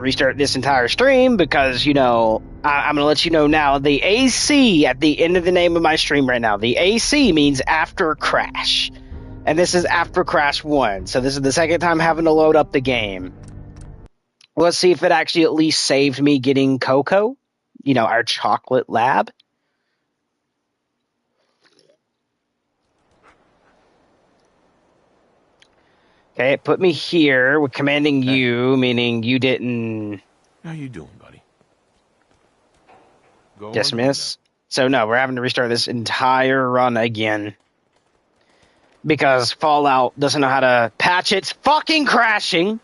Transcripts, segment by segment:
restart this entire stream because, you know, I'm going to let you know now, the AC at the end of the name of my stream right now, the AC means after crash. And this is after crash 1. So this is the second time having to load up the game. Let's see if it actually at least saved me getting Cocoa, you know, our chocolate lab. Okay, it put me here. We're commanding you, meaning you didn't... How you doing, buddy? Go dismiss. So no, we're having to restart this entire run again. Because Fallout doesn't know how to patch its fucking crashing.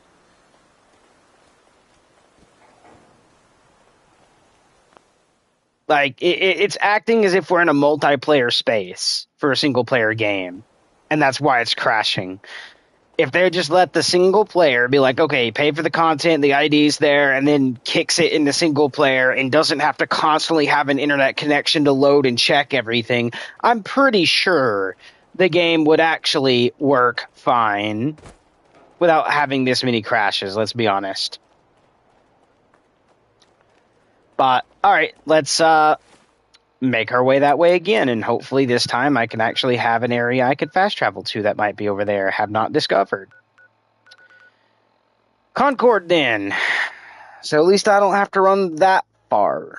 Like, it's acting as if we're in a multiplayer space for a single-player game. And that's why it's crashing. If they just let the single player be like, okay, pay for the content, the ID's there, and then kicks it into single player and doesn't have to constantly have an internet connection to load and check everything, I'm pretty sure the game would actually work fine without having this many crashes, let's be honest. But, alright, let's make our way that way again, and hopefully this time I can actually have an area I could fast travel to that might be over there, have not discovered. Concord, then. So at least I don't have to run that far.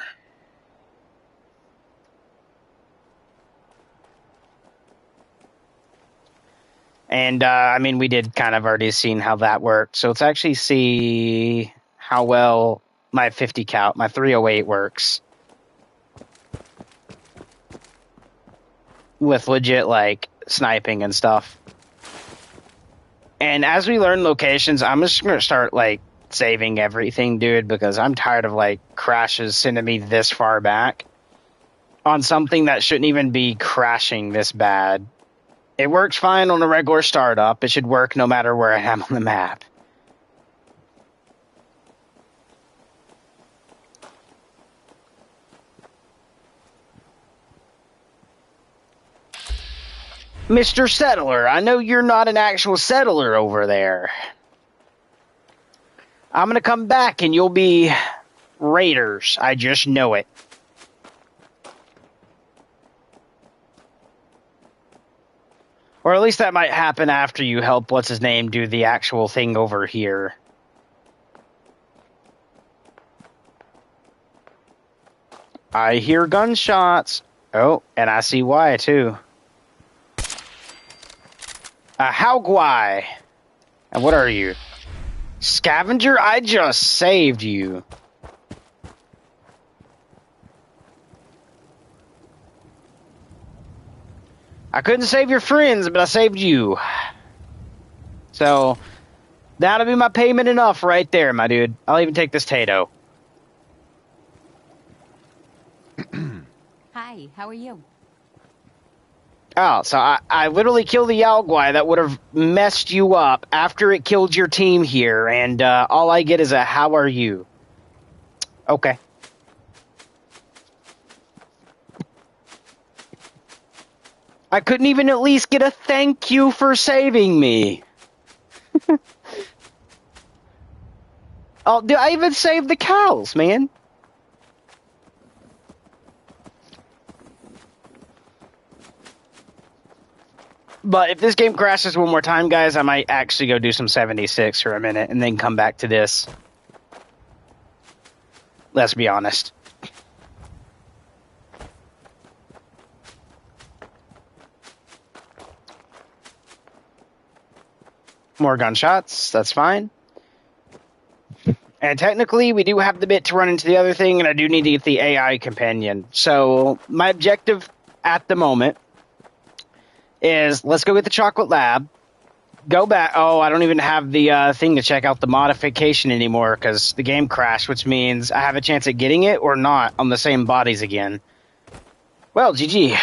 And, I mean, we did kind of already seen how that worked, so let's actually see how well my 50 cal, my 308 works. With legit, like, sniping and stuff. And as we learn locations, I'm just going to start, like, saving everything, dude, because I'm tired of, like, crashes sending me this far back on something that shouldn't even be crashing this bad. It works fine on a regular startup. It should work no matter where I am on the map. Mr. Settler, I know you're not an actual settler over there. I'm gonna come back and you'll be raiders. I just know it. Or at least that might happen after you help what's-his-name do the actual thing over here. I hear gunshots. Oh, and I see why, too. How why? And what are you? Scavenger? I just saved you. I couldn't save your friends, but I saved you. So, that'll be my payment enough right there, my dude. I'll even take this Tato. Hi, how are you? Oh, so I literally killed the Yaogwai that would have messed you up after it killed your team here, and all I get is a how are you? Okay. I couldn't even at least get a thank you for saving me. Oh, did I even save the cows, man? But if this game crashes one more time, guys, I might actually go do some 76 for a minute and then come back to this. Let's be honest. More gunshots, that's fine. And technically, we do have the bit to run into the other thing, and I do need to get the AI companion. So, my objective at the moment is let's go get the chocolate lab, go back. Oh, I don't even have the thing to check out the modification anymore because the game crashed, which means I have a chance at getting it or not on the same bodies again. Well, GG.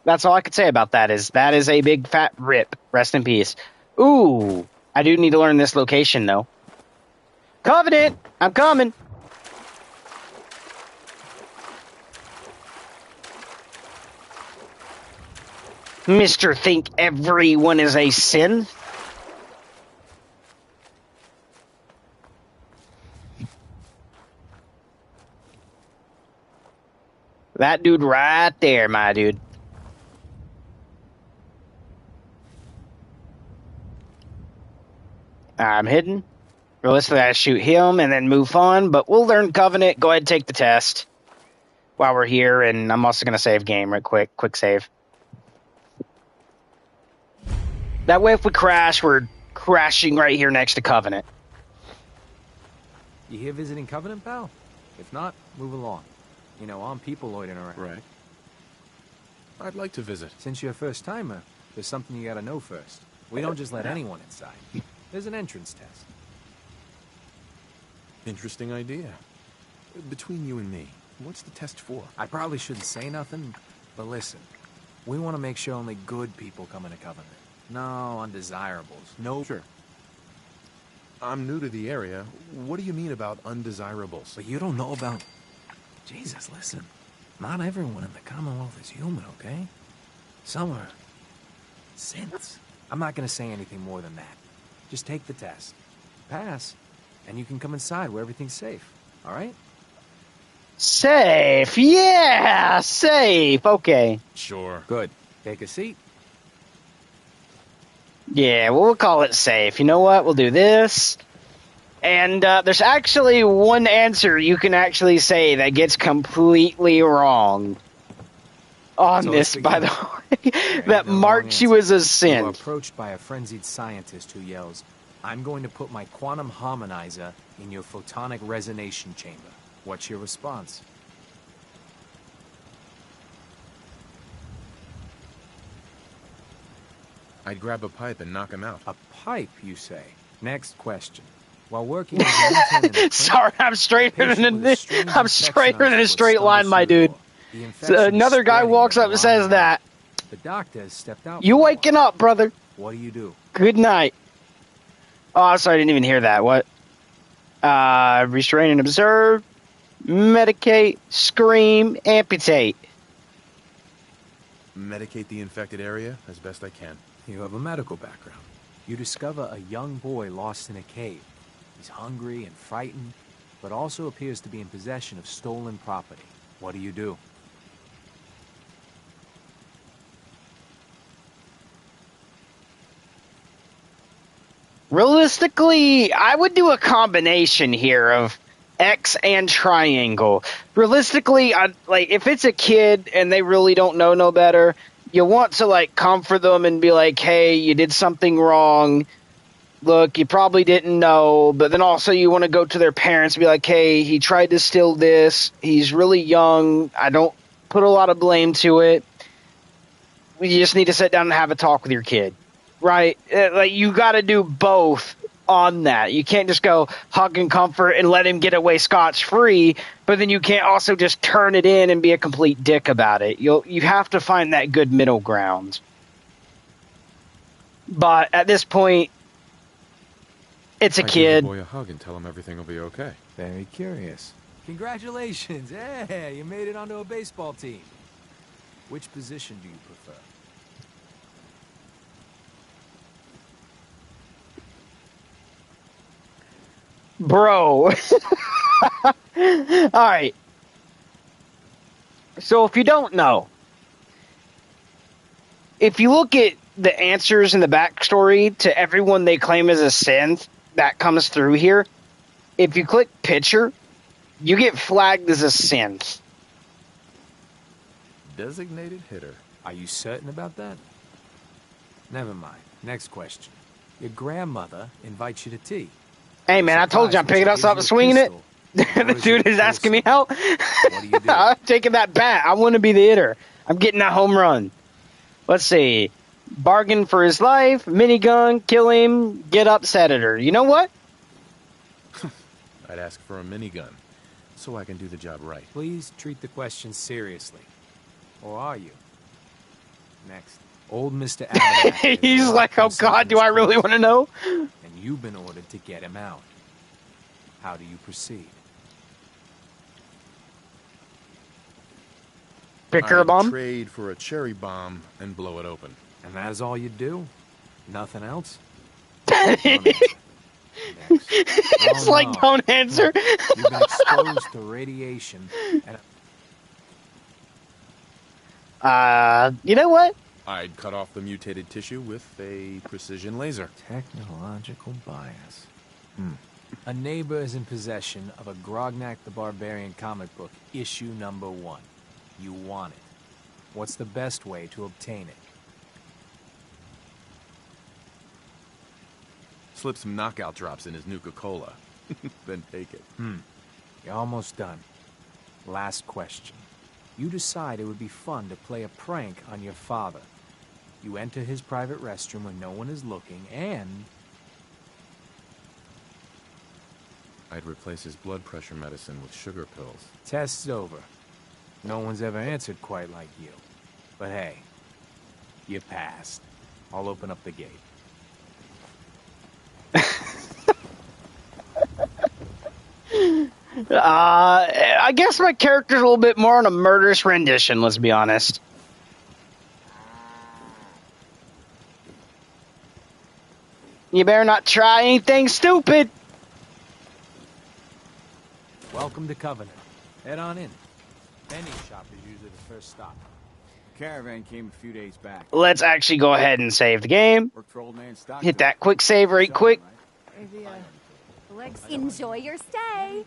That's all I could say about that is a big fat rip. Rest in peace. Ooh, I do need to learn this location, though. Covenant, I'm coming. Mr. Think everyone is a synth? That dude right there, my dude. I'm hidden. Realistically, I shoot him and then move on, but we'll learn Covenant. Go ahead and take the test while we're here, and I'm also going to save game right quick. Quick save. That way, if we crash, we're crashing right here next to Covenant. You here visiting Covenant, pal? If not, move along. You know, I'm people loitering around. Right. I'd like to visit. Since you're a first-timer, there's something you gotta know first. We don't just let anyone inside. There's an entrance test. Interesting idea. Between you and me, what's the test for? I probably shouldn't say nothing, but listen. We want to make sure only good people come into Covenant. No undesirables. No... Sure. I'm new to the area. What do you mean about undesirables? But you don't know about... Jesus, listen. Not everyone in the Commonwealth is human, okay? Some are... synths. I'm not gonna say anything more than that. Just take the test. Pass, and you can come inside where everything's safe. Alright? Safe! Yeah! Safe! Okay. Sure. Good. Take a seat. Yeah, well, we'll call it safe. You know what? We'll do this. And there's actually one answer you can actually say that gets completely wrong on So this, by the way, that no marks wrong you as a You are sin. approached by a frenzied scientist who yells, "I'm going to put my quantum harmonizer in your photonic resonation chamber." What's your response? I'd grab a pipe and knock him out. A pipe, you say? Next question. While working as an intern in a Sorry, I'm straighter than a straight line, my dude. So another guy walks up and says that. The doctor has stepped out. You waking up, brother? What do? Good night. Oh, sorry, I didn't even hear that. What? Restrain and observe, medicate, scream, amputate. Medicate the infected area as best I can. You have a medical background. You discover a young boy lost in a cave. He's hungry and frightened, but also appears to be in possession of stolen property. What do? Realistically, I would do a combination here of X and triangle. Realistically, if it's a kid and they really don't know no better, you want to like comfort them and be like, "Hey, you did something wrong. Look, you probably didn't know." But then also you want to go to their parents and be like, "Hey, he tried to steal this. He's really young. I don't put a lot of blame to it. You just need to sit down and have a talk with your kid." Right? Like, you got to do both on that. You can't just go hug and comfort and let him get away scotch-free, but then you can't also just turn it in and be a complete dick about it. You have to find that good middle ground. But at this point, it's a kid. Give the boy a hug and tell him everything will be okay. Very curious. Congratulations! Hey, you made it onto a baseball team. Which position do you prefer? Bro. Alright. So if you don't know, if you look at the answers in the backstory to everyone they claim as a synth that comes through here, if you click picture, you get flagged as a synth. Designated hitter. Are you certain about that? Never mind. Next question. Your grandmother invites you to tea. Hey man, I told you I'm picking up something, swinging it. The dude is asking me out. What do? I'm taking that bat. I want to be the hitter. I'm getting that home run. Let's see. Bargain for his life, minigun, kill him, get up, senator. You know what? I'd ask for a minigun, so I can do the job right. Please treat the question seriously. Or are you? Next. Old Mr. Abernathy. He's like, oh God, do I really want to know? And you've been ordered to get him out. How do you proceed? Pick her a bomb? Trade for a cherry bomb and blow it open. And that is all you do? Nothing else? It's like, don't answer. You've been exposed to radiation. And You know what? I'd cut off the mutated tissue with a precision laser. Technological bias. A neighbor is in possession of a Grognak the Barbarian comic book, issue #1. You want it. What's the best way to obtain it? Slip some knockout drops in his Nuka-Cola. Then take it. You're almost done. Last question. You decide it would be fun to play a prank on your father. You enter his private restroom when no one is looking, and... I'd replace his blood pressure medicine with sugar pills. Test's over. No one's ever answered quite like you. But hey, you passed. I'll open up the gate. I guess my character's a little bit more on a murderous rendition, let's be honest. You better not try anything stupid. Welcome to Covenant. Head on in. Vending shop is usually the first stop. Caravan came a few days back. Let's actually go ahead and save the game. Worked for old man Stockton. Hit that quick save right quick. Enjoy your stay.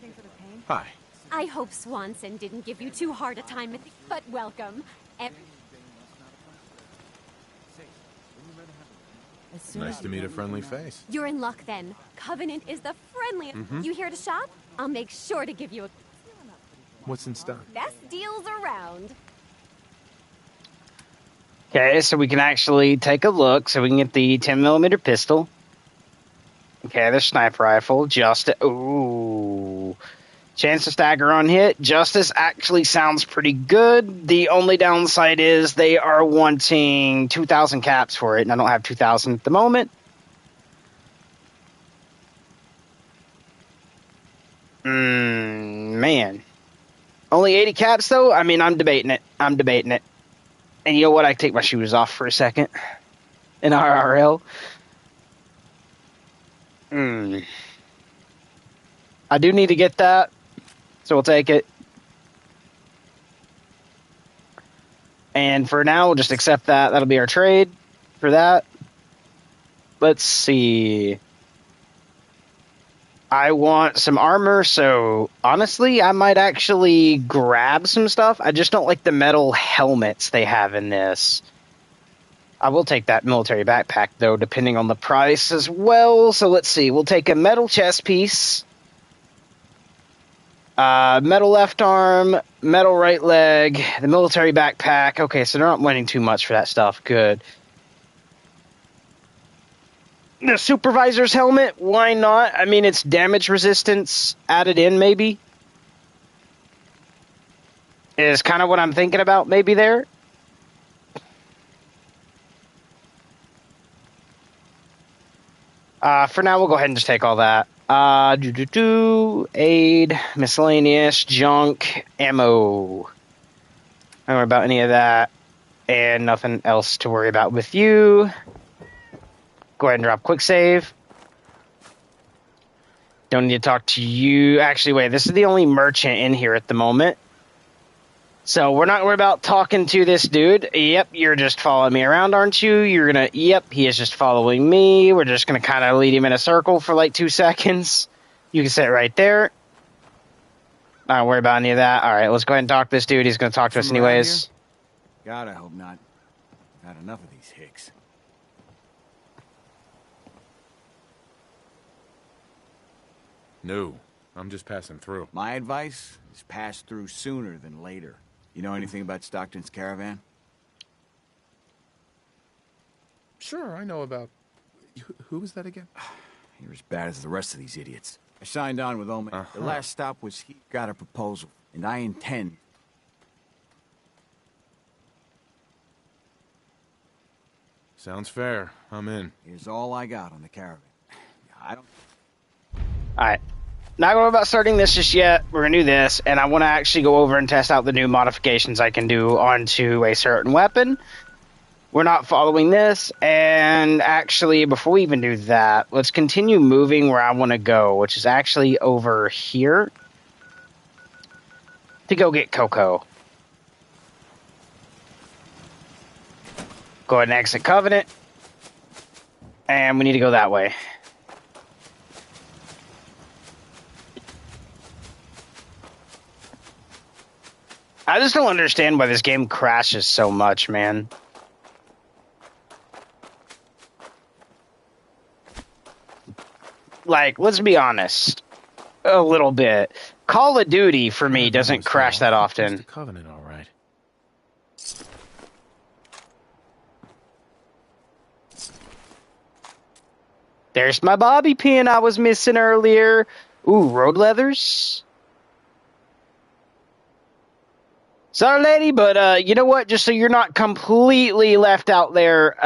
Hi. I hope Swanson didn't give you too hard a time, but welcome. Nice to meet a friendly face. You're in luck then. Covenant is the friendliest. You here to shop? I'll make sure to give you a What's in stock? best deals around. Okay, so we can actually take a look. So we can get the 10mm pistol. Okay, the sniper rifle. Ooh. Chance to stagger on hit. Justice actually sounds pretty good. The only downside is they are wanting 2,000 caps for it, and I don't have 2,000 at the moment. Man. Only 80 caps, though? I mean, I'm debating it. And you know what? I take my shoes off for a second. In RRL. I do need to get that. So we'll take it. And for now, we'll just accept that. That'll be our trade for that. Let's see. I want some armor, so honestly, I might actually grab some stuff. I just don't like the metal helmets they have in this. I will take that military backpack, though, depending on the price as well. So let's see. We'll take a metal chest piece. Metal left arm, metal right leg, the military backpack. Okay, so they're not winning too much for that stuff. Good. The supervisor's helmet, why not? I mean, it's damage resistance added in, maybe. Is kind of what I'm thinking about, maybe there. For now, we'll go ahead and just take all that. Aid, miscellaneous, junk, ammo. I don't worry about any of that. And nothing else to worry about with you. Go ahead and drop quick save. Don't need to talk to you. Actually, wait, this is the only merchant in here at the moment. So we're not worried about talking to this dude. Yep, you're just following me around, aren't you? Yep, he is just following me. We're just going to kind of lead him in a circle for like 2 seconds. You can sit right there. Not worry about any of that. All right, let's go ahead and talk to this dude. He's going to talk to us anyways. God, I hope not. I've had enough of these hicks. No, I'm just passing through. My advice is pass through sooner than later. You know anything about Stockton's caravan? Sure, I know about... Who was that again? You're as bad as the rest of these idiots. I signed on with Omen. The last stop was he got a proposal, and I intend... Sounds fair. I'm in. Here's all I got on the caravan. I don't... Alright. Not going to worry about starting this just yet. We're going to do this, and I want to actually go over and test out the new modifications I can do onto a certain weapon. We're not following this, and actually, before we even do that, let's continue moving where I want to go, which is actually over here to go get Coco. Go ahead and exit Covenant. And we need to go that way. I just don't understand why this game crashes so much, man. Like, let's be honest. A little bit. Call of Duty, for me, doesn't crash that often. The Covenant, all right. There's my bobby pin I was missing earlier. Ooh, road leathers. Sorry, lady, but you know what? Just so you're not completely left out there,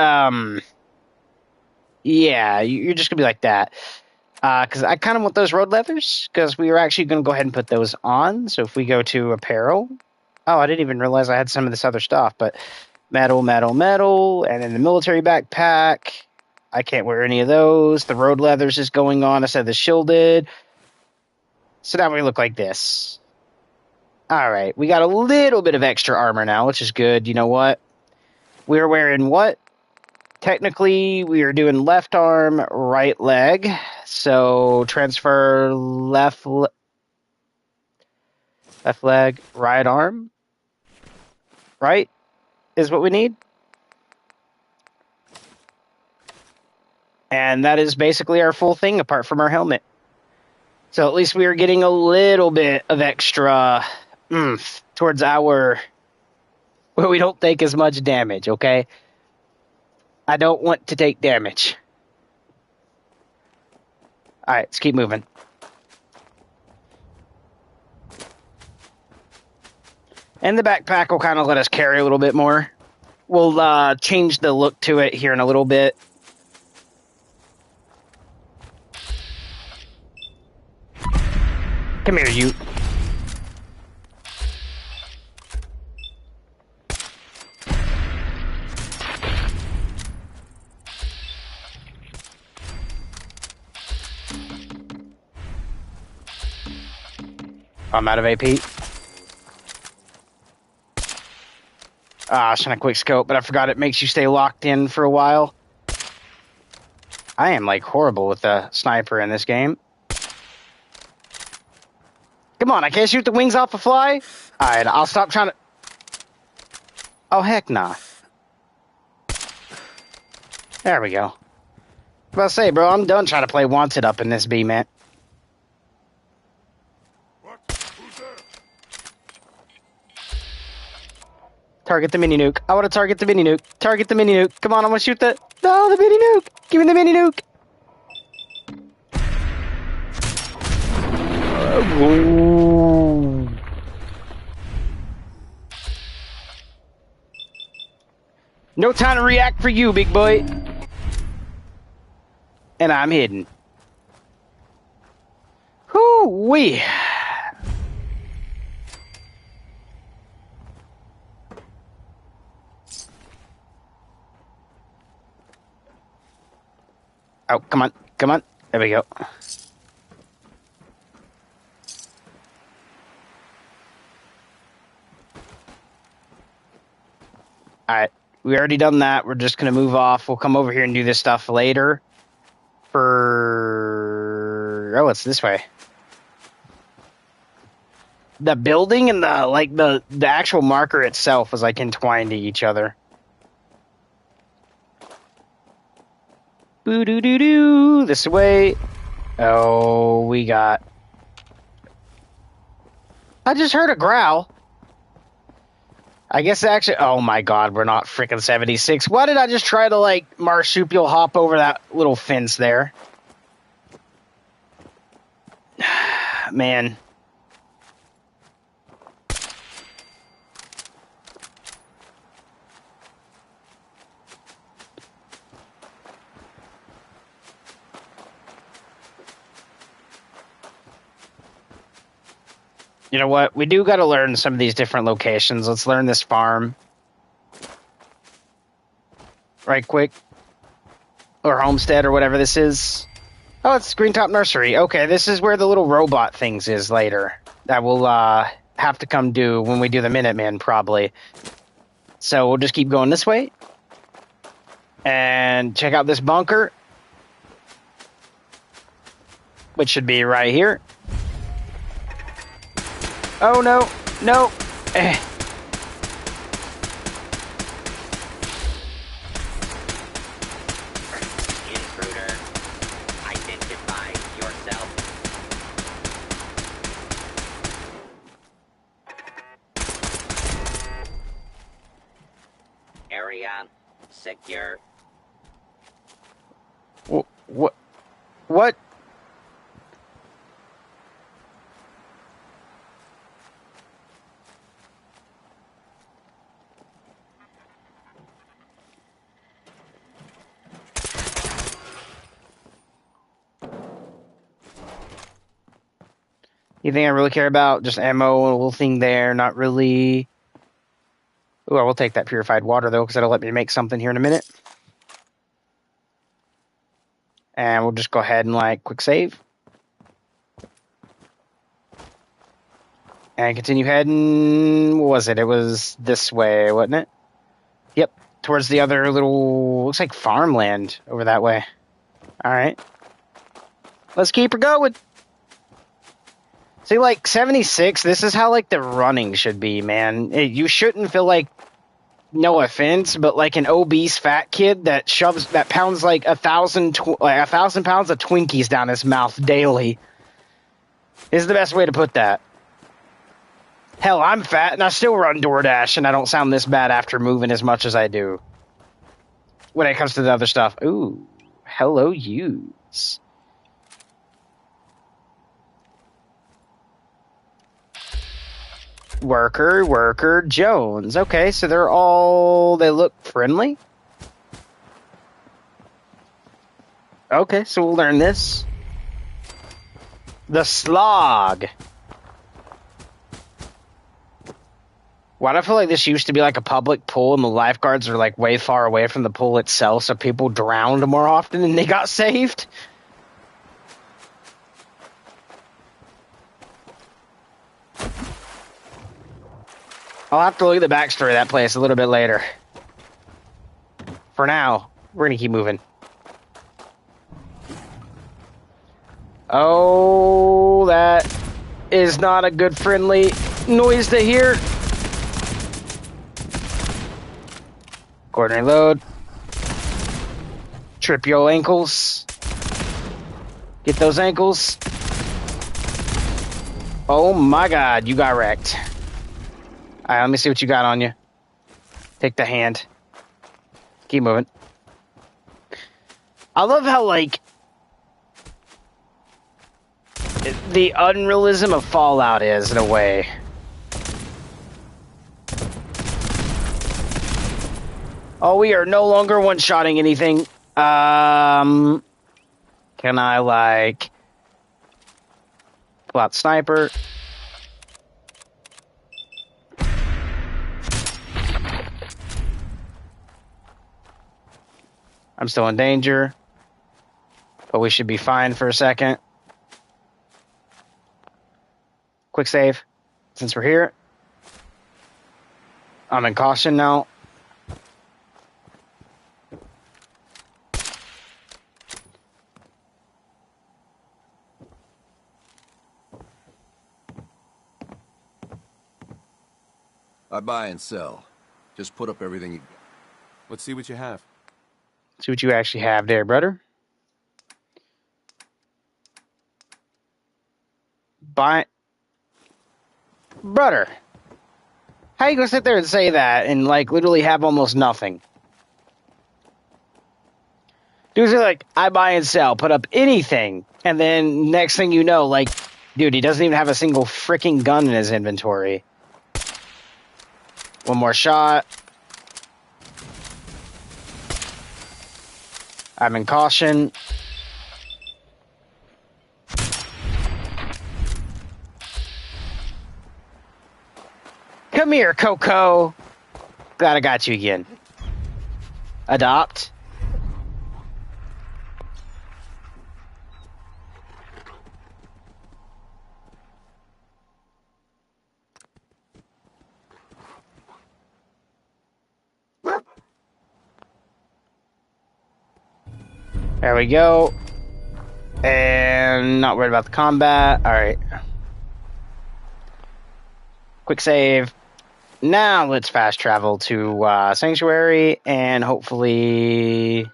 yeah, you're just gonna be like that. Because I kind of want those road leathers, because we were actually going to go ahead and put those on. So if we go to apparel, oh, I didn't even realize I had some of this other stuff, but metal, metal, metal, and then the military backpack. I can't wear any of those. The road leathers is going on instead of the shielded. So now we look like this. All right, we got a little bit of extra armor now, which is good. You know what? We're wearing what? Technically, we are doing left arm, right leg. So transfer left leg, right arm. Right is what we need. And that is basically our full thing apart from our helmet. So at least we are getting a little bit of extra oomph towards our... where we don't take as much damage, okay? I don't want to take damage. Alright, let's keep moving. And the backpack will kind of let us carry a little bit more. We'll change the look to it here in a little bit. Come here, you. I'm out of AP. I was trying to quick scope, but I forgot it makes you stay locked in for a while. I am, like, horrible with the sniper in this game. Come on, I can't shoot the wings off a fly? Alright, I'll stop trying to... Oh, heck nah. There we go. I was about to say, bro, I'm done trying to play Wanted up in this B, man. Target the mini nuke. I want to target the mini nuke. Target the mini nuke. Come on, I want to shoot the... No, the mini nuke! Give me the mini nuke! Ooh. No time to react for you, big boy. And I'm hidden. Whoo-wee. Oh, come on. Come on. There we go. Alright. We already done that. We're just going to move off. We'll come over here and do this stuff later. Oh, it's this way. The building and the actual marker itself was like entwined to each other. Boo-doo-doo-doo. This way. Oh, we got... I just heard a growl. I guess actually... Oh my god, we're not freaking 76. Why did I just try to, like, marsupial hop over that little fence there? Man. You know what? We do got to learn some of these different locations. Let's learn this farm. Right quick. Or homestead or whatever this is. Oh, it's Green Top Nursery. Okay, this is where the little robot things is later. That we'll have to come do when we do the Minutemen, probably. So we'll just keep going this way. And check out this bunker, which should be right here. Oh, no. No. Intruder, identify yourself. Area secure. What? What? You think I really care about just ammo and a little thing there? Not really. Ooh, I will take that purified water, though, because that'll let me make something here in a minute. And we'll just go ahead and, like, quick save. And continue heading. What was it? It was this way, wasn't it? Yep. Towards the other little... Looks like farmland over that way. Alright. Let's keep her going. See, like, 76, this is how, like, the running should be, man. You shouldn't feel like, no offense, but like an obese fat kid that pounds like 1,000 pounds of Twinkies down his mouth daily is the best way to put that. Hell, I'm fat and I still run DoorDash and I don't sound this bad after moving as much as I do. When it comes to the other stuff. Ooh, hello yous. Worker Jones. Okay, so they look friendly. Okay, so we'll learn this. The slog. Why do I feel like this used to be like a public pool and the lifeguards are like way far away from the pool itself, so people drowned more often and they got saved? I'll have to look at the backstory of that place a little bit later. For now, we're gonna keep moving. Oh, that is not a good friendly noise to hear. Coordinate load. Trip your ankles. Get those ankles. Oh my god, you got wrecked. Alright, let me see what you got on you. Take the hand. Keep moving. I love how, like, the unrealism of Fallout is, in a way. Oh, we are no longer one-shotting anything. Can I, like, pull out sniper? I'm still in danger, but we should be fine for a second. Quick save, since we're here. I'm in caution now. I buy and sell. Just put up everything you got. Let's see what you have. See what you actually have there, brother. Brother. How you gonna sit there and say that and, like, literally have almost nothing? Dudes are like, I buy and sell, put up anything. And then next thing you know, like, dude, he doesn't even have a single freaking gun in his inventory. One more shot. I'm in caution. Come here, Coco. Glad I got you again. Adopt. There we go. And not worried about the combat. Alright. Quick save. Now let's fast travel to Sanctuary and hopefully...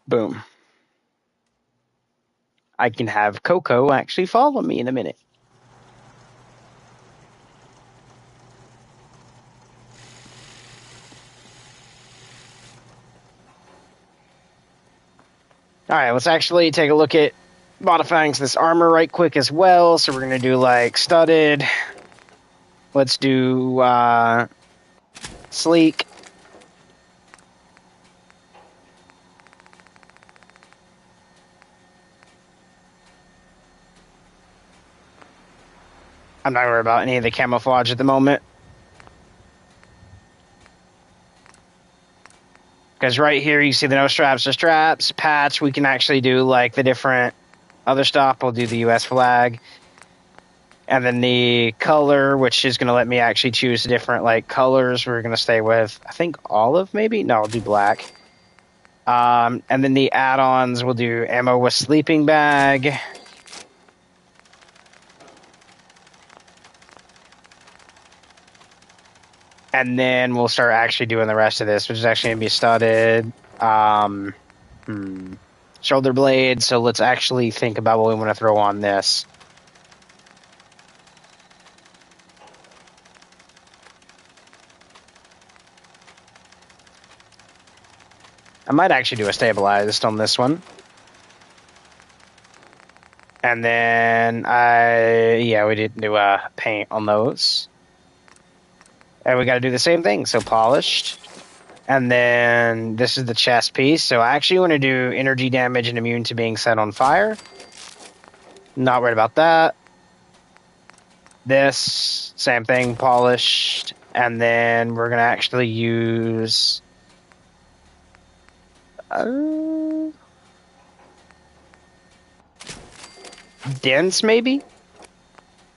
Boom. I can have Coco actually follow me in a minute. Alright, let's actually take a look at modifying this armor right quick as well. So we're going to do like studded. Let's do sleek. I'm not worried about any of the camouflage at the moment. Because right here you see the no straps to straps. Patch, we can actually do like the different other stuff. We'll do the US flag. And then the color, which is going to let me actually choose different like colors. We're going to stay with, I think, olive maybe? No, I'll do black. And then the add-ons, we'll do ammo with sleeping bag. And then we'll start actually doing the rest of this, which is actually going to be studded. Shoulder blade. So let's actually think about what we want to throw on this. I might actually do a stabilized on this one. And then we didn't do a paint on those. And we got to do the same thing. So polished. And then this is the chest piece. So I actually want to do energy damage and immune to being set on fire. Not worried about that. This, same thing, polished. And then we're going to actually use... dense, maybe?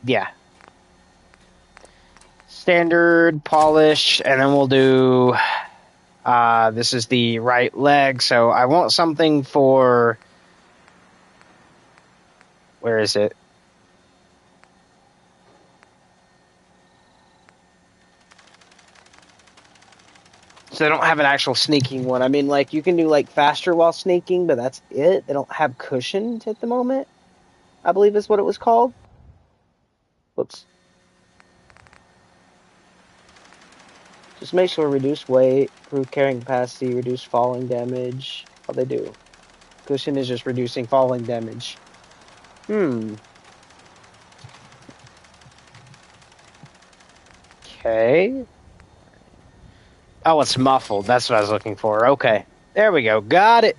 Yeah. Standard, polish, and then we'll do... this is the right leg, so I want something for... Where is it? So they don't have an actual sneaking one. I mean, like, you can do, like, faster while sneaking, but that's it. They don't have cushioned at the moment, I believe is what it was called. Whoops. Just make sure reduce weight, improve carrying capacity, reduce falling damage. What they do. Cushion is just reducing falling damage. Okay. Oh, it's muffled. That's what I was looking for. Okay. There we go. Got it.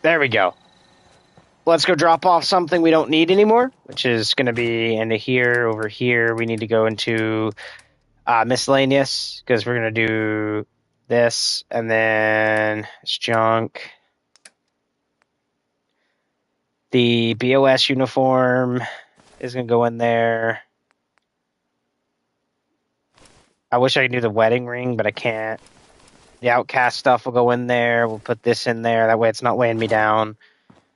There we go. Let's go drop off something we don't need anymore, which is going to be into here, over here. We need to go into miscellaneous, because we're going to do this, and then it's junk. The BOS uniform is going to go in there. I wish I could do the wedding ring, but I can't. The outcast stuff will go in there. We'll put this in there. That way it's not weighing me down.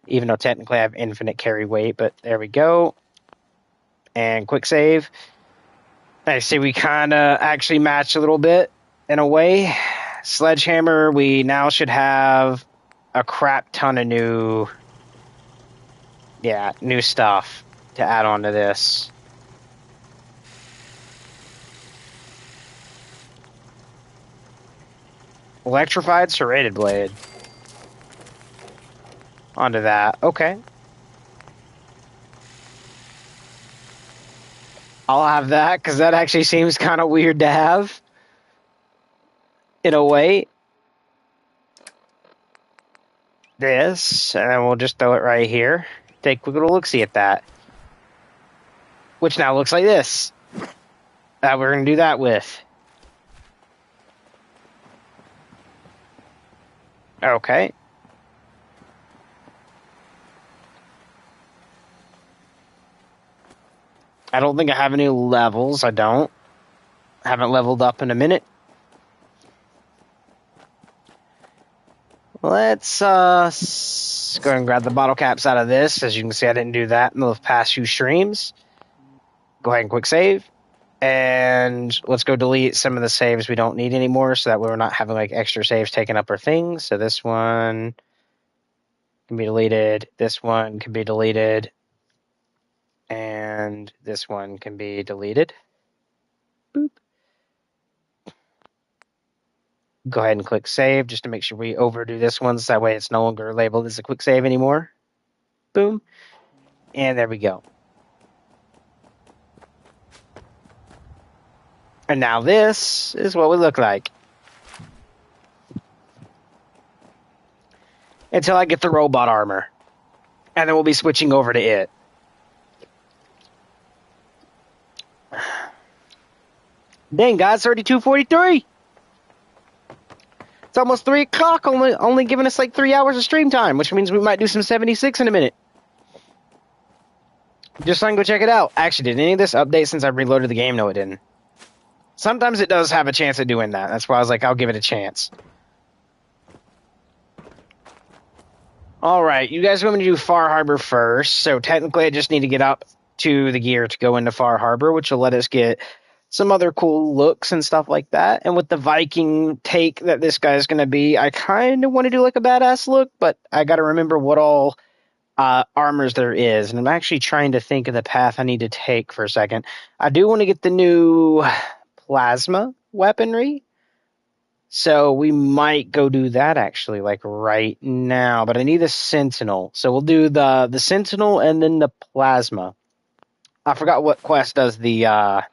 Even though technically I have infinite carry weight, but there we go. And quick save. I see we kind of actually match a little bit in a way. Sledgehammer, we now should have a crap ton of new stuff to add on to this. Electrified serrated blade. Onto that. Okay. I'll have that, because that actually seems kind of weird to have. In a way. This, and then we'll just throw it right here. Take a quick little look-see at that. Which now looks like this. That we're going to do that with. Okay. I don't think I have any levels. I don't. Haven't leveled up in a minute. Let's go ahead and grab the bottle caps out of this. As you can see, I didn't do that in the past few streams. Go ahead and quick save. And let's go delete some of the saves we don't need anymore, so that way we're not having like extra saves taking up our things. So this one can be deleted. This one can be deleted. And this one can be deleted. Boop. Go ahead and click save just to make sure we overdo this one, so that way it's no longer labeled as a quick save anymore. Boom. And there we go. And now this is what we look like. Until I get the robot armor. And then we'll be switching over to it. Dang, guys, 32:43. It's almost 3 o'clock, only giving us like 3 hours of stream time, which means we might do some 76 in a minute. Just so I can go check it out. Actually, did any of this update since I reloaded the game? No, it didn't. Sometimes it does have a chance of doing that. That's why I was like, I'll give it a chance. Alright, you guys want me to do Far Harbor first. So technically I just need to get up to the gear to go into Far Harbor, which will let us get some other cool looks and stuff like that. And with the Viking take that this guy's going to be, I kind of want to do like a badass look, but I got to remember what all armors there is. And I'm actually trying to think of the path I need to take for a second. I do want to get the new plasma weaponry. So we might go do that actually, like right now. But I need a Sentinel. So we'll do the Sentinel and then the plasma. I forgot what quest does the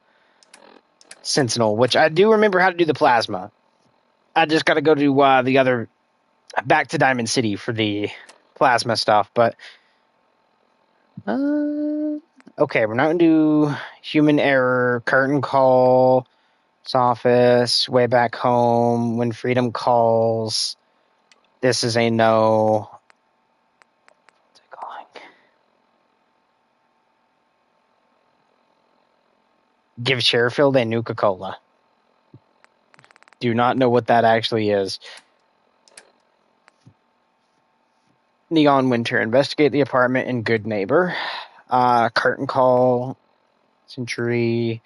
Sentinel, which I do remember how to do the plasma. I just got to go to the other, back to Diamond City for the plasma stuff. But okay, we're not going to do human error, curtain call, office, way back home, when freedom calls. This is a no. What's it calling? Give Sheffield a Nuka-Cola. Do not know what that actually is. Neon Winter. Investigate the apartment in Good Neighbor. Curtain call. Century.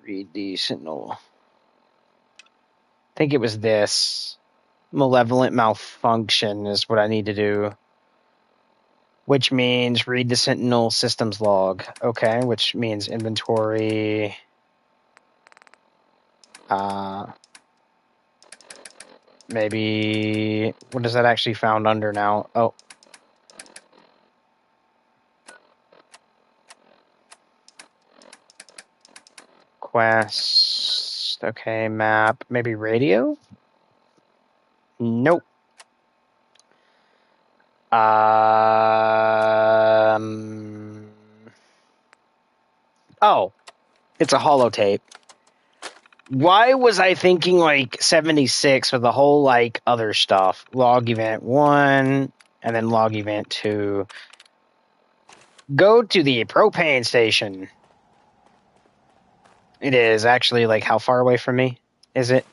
Read the Sentinel. I think it was this. Malevolent malfunction is what I need to do. Which means read the Sentinel systems log. Okay, which means inventory. Maybe. What is that actually found under now? Oh. Quest. Okay, map. Maybe radio? Nope. Oh. It's a holotape. Why was I thinking like 76 for the whole like other stuff? Log event 1 and then log event 2. Go to the propane station. It is actually like how far away from me is it?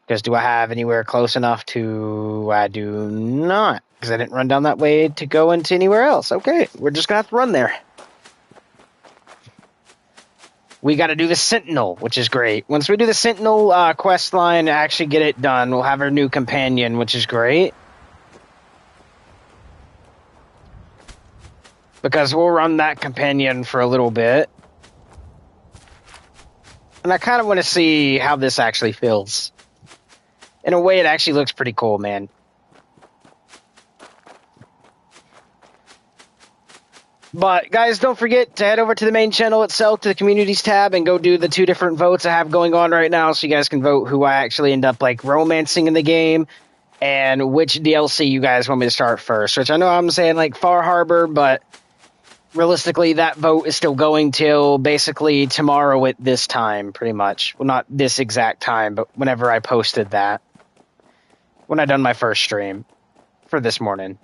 Because do I have anywhere close enough to... I do not. Because I didn't run down that way to go into anywhere else. Okay, we're just going to have to run there. We got to do the Sentinel, which is great. Once we do the Sentinel quest line, actually get it done, we'll have our new companion, which is great. Because we'll run that companion for a little bit. And I kind of want to see how this actually feels. In a way, it actually looks pretty cool, man. But, guys, don't forget to head over to the main channel itself, to the Communities tab, and go do the 2 different votes I have going on right now, so you guys can vote who I actually end up, like, romancing in the game, and which DLC you guys want me to start first. Which I know I'm saying, like, Far Harbor, but realistically, that vote is still going till basically tomorrow at this time, pretty much. Well, not this exact time, but whenever I posted that. When I done my first stream for this morning.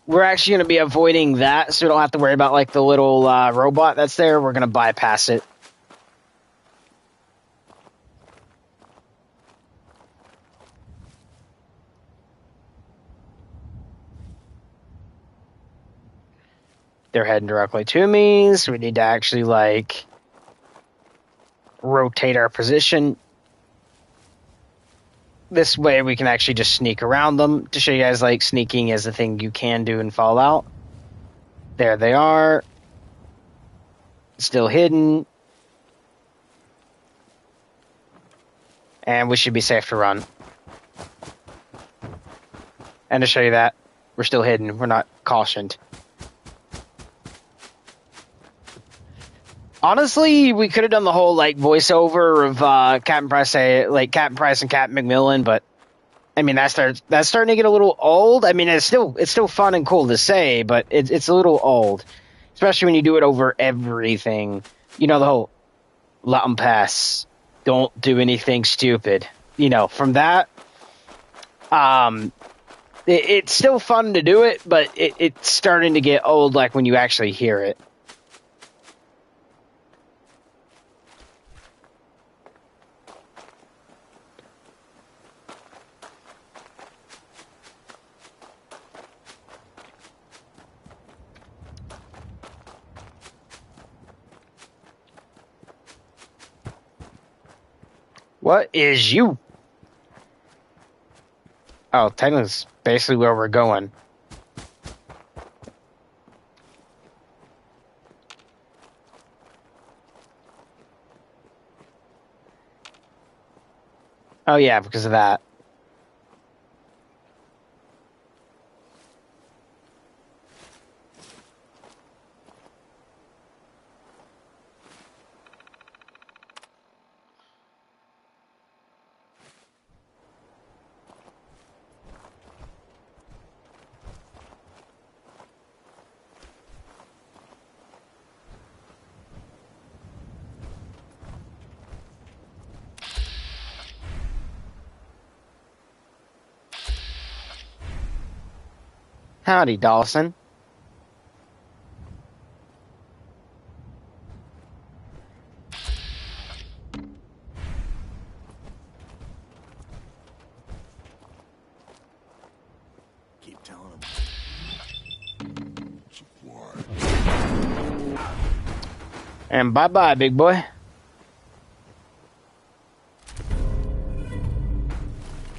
we're actually going to be avoiding that, so we don't have to worry about like the little robot that's there. We're going to bypass it. They're heading directly to me, so we need to actually like rotate our position. This way we can actually just sneak around them to show you guys like sneaking is a thing you can do in Fallout. There they are. Still hidden. And we should be safe to run. And to show you that, we're still hidden. We're not cautioned. Honestly, we could have done the whole like voiceover of Captain Price, Captain Price and Captain McMillan, but I mean that's starting to get a little old. I mean it's still fun and cool to say, but it's a little old, especially when you do it over everything. You know the whole let 'em pass, don't do anything stupid. You know from that, it's still fun to do it, but it's starting to get old. Like when you actually hear it. What is you? Oh, technically, it's basically where we're going. Oh, yeah, because of that. Howdy, Dawson. Keep telling him. And bye-bye, big boy.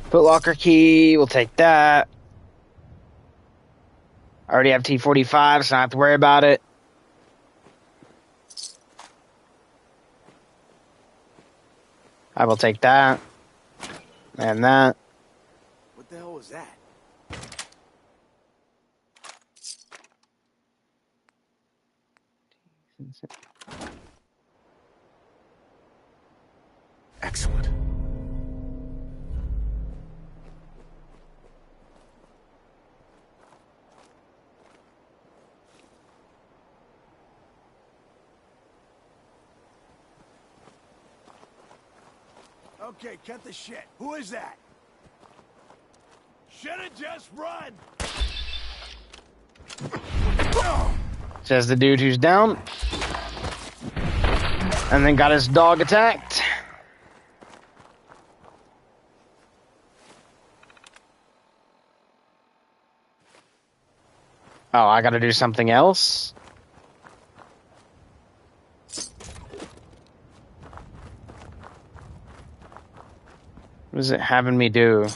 Footlocker key, we'll take that. I already have T-45, so I don't have to worry about it. I will take that. And that. What the hell was that? Excellent. Okay, cut the shit. Who is that? Should've just run! Says the dude who's down. And then got his dog attacked. Oh, I gotta do something else? What is it having me do?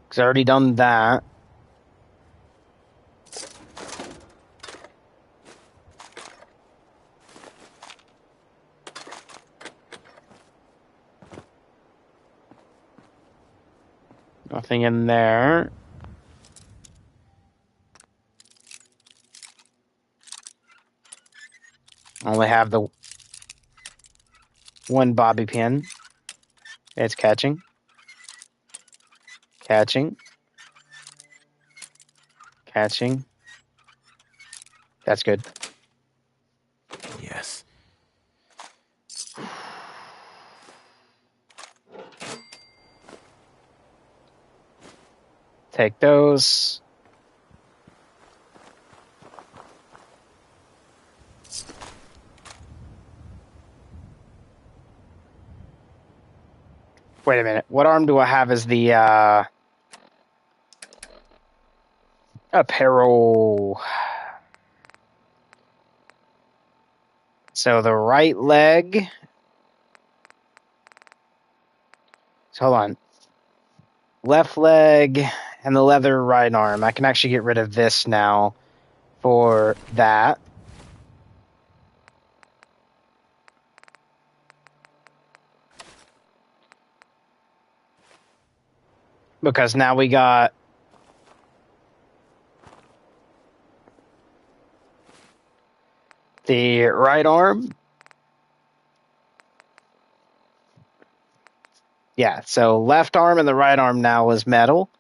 Because I already done that. Nothing in there. Only have the one bobby pin. It's catching. Catching. Catching. That's good. Yes. Take those. Wait a minute. What arm do I have as the apparel? So the right leg. So hold on. Left leg and the leather right arm. I can actually get rid of this now for that. Because now we got the right arm. Yeah, so left arm and the right arm now is metal,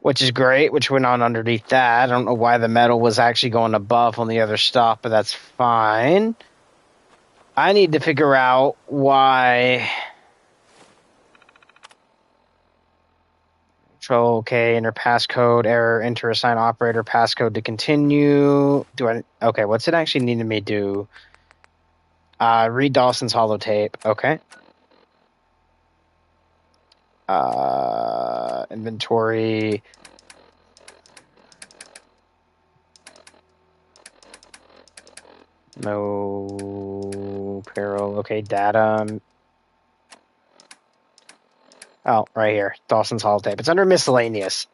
which is great, which went on underneath that. I don't know why the metal was actually going above on the other stuff, but that's fine. I need to figure out why... Control, okay, enter passcode, error, enter assign operator, passcode to continue. Okay, what's it actually needed me to do? Read Dawson's holotape, okay. Inventory. No apparel, okay, data. Oh, right here. Dawson's holotape. It's under miscellaneous.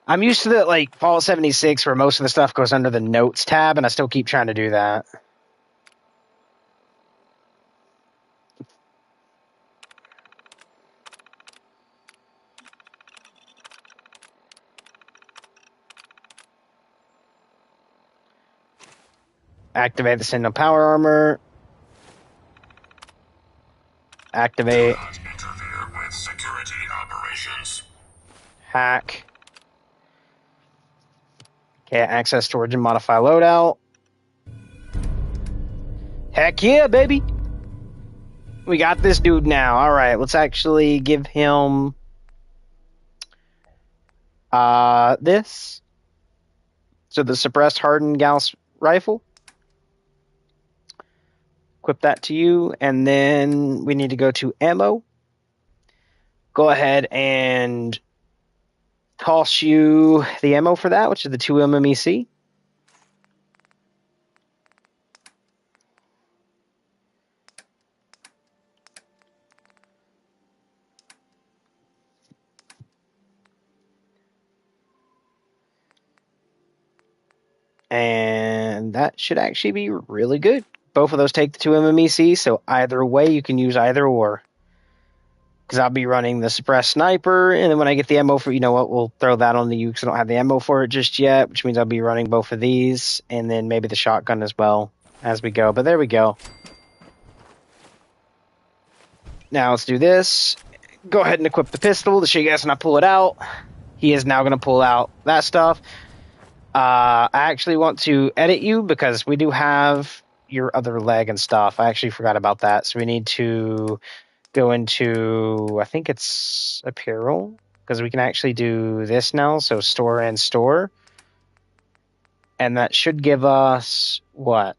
I'm used to the like Fallout 76 where most of the stuff goes under the notes tab, and I still keep trying to do that. Activate the signal power armor. Activate. Do not interfere with security operations. Hack. Okay, access storage and modify loadout. Heck yeah, baby! We got this dude now. Alright, let's actually give him this. So the suppressed hardened Gauss rifle. Equip that to you, and then we need to go to ammo. Go ahead and toss you the ammo for that, which is the 2 MMEC. And that should actually be really good. Both of those take the 2 MMEC, so either way you can use either or. Because I'll be running the suppressed sniper, and then when I get the ammo for, you know what, we'll throw that on the U because I don't have the ammo for it just yet, which means I'll be running both of these, and then maybe the shotgun as well as we go. But there we go. Now let's do this. Go ahead and equip the pistol to show you guys when I pull it out. He is now going to pull out that stuff. I actually want to edit you because we do have your other leg and stuff. I actually forgot about that. So we need to go into, I think it's apparel, because we can actually do this now. So store and store. And that should give us what?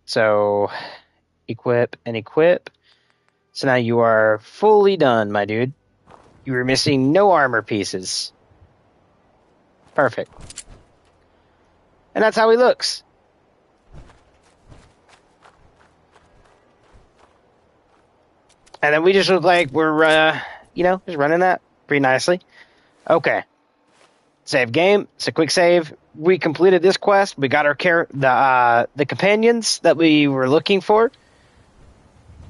So equip and equip. So now you are fully done, my dude. You were missing no armor pieces. Perfect. And that's how he looks. And then we just look like we're, just running that pretty nicely. Okay. Save game. It's a quick save. We completed this quest. We got our the companions that we were looking for.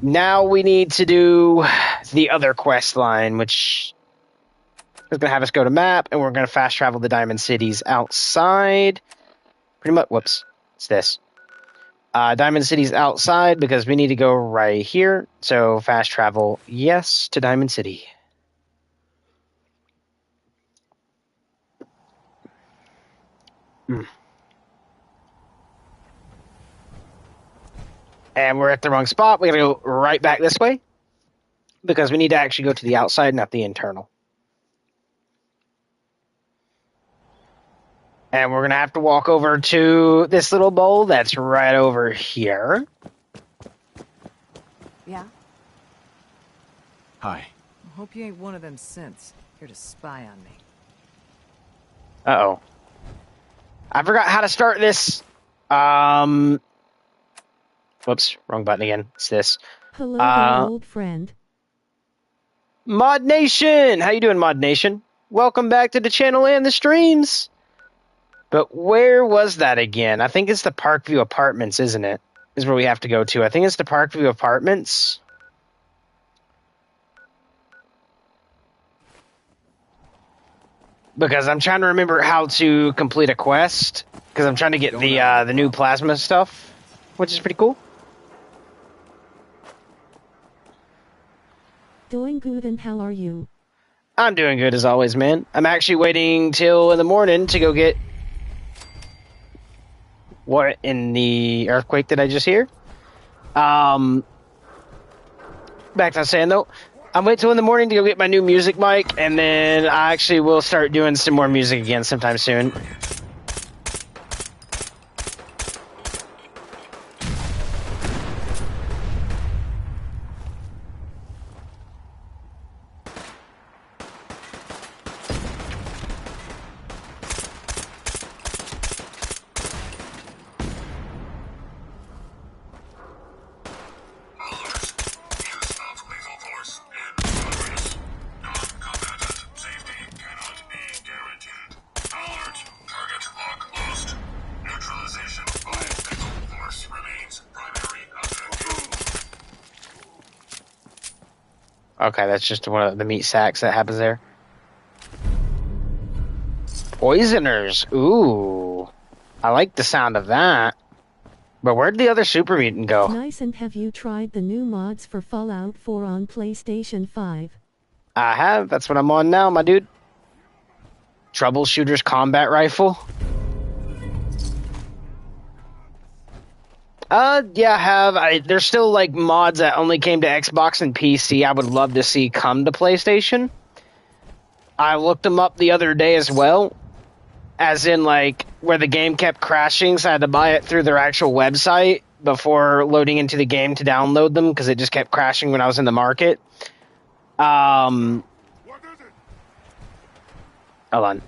Now we need to do the other quest line, which is going to have us go to map, and we're going to fast travel the Diamond Cities outside. Pretty much, whoops, it's this. Diamond City's outside because we need to go right here. So fast travel, yes, to Diamond City. And we're at the wrong spot. We gotta go right back this way because we need to actually go to the outside, not the internal. And we're going to have to walk over to this little bowl that's right over here. Yeah? Hi. I hope you ain't one of them synths here to spy on me. Uh-oh. I forgot how to start this. Whoops, wrong button again. It's this. Hello there, old friend. Mod Nation! How you doing, Mod Nation? Welcome back to the channel and the streams. But where was that again? I think it's the Parkview Apartments, isn't it? Is where we have to go to. I think it's the Parkview Apartments. Because I'm trying to remember how to complete a quest. Because I'm trying to get the new plasma stuff, which is pretty cool. Doing good, and how are you? I'm doing good as always, man. I'm actually waiting till in the morning to go get... What in the earthquake did I just hear? Back to what I was saying though. I'm waiting till in the morning to go get my new music mic, and then I actually will start doing some more music again sometime soon. Okay, that's just one of the meat sacks that happens there. Poisoners. Ooh. I like the sound of that. But where'd the other super mutant go? Nice, and have you tried the new mods for Fallout 4 on PlayStation 5? I have. That's what I'm on now, my dude. Troubleshooter's combat rifle. Yeah, I have. There's still, like, mods that only came to Xbox and PC I would love to see come to PlayStation. I looked them up the other day as well. As in, like, where the game kept crashing, so I had to buy it through their actual website before loading into the game to download them, because it just kept crashing when I was in the market. Hold on.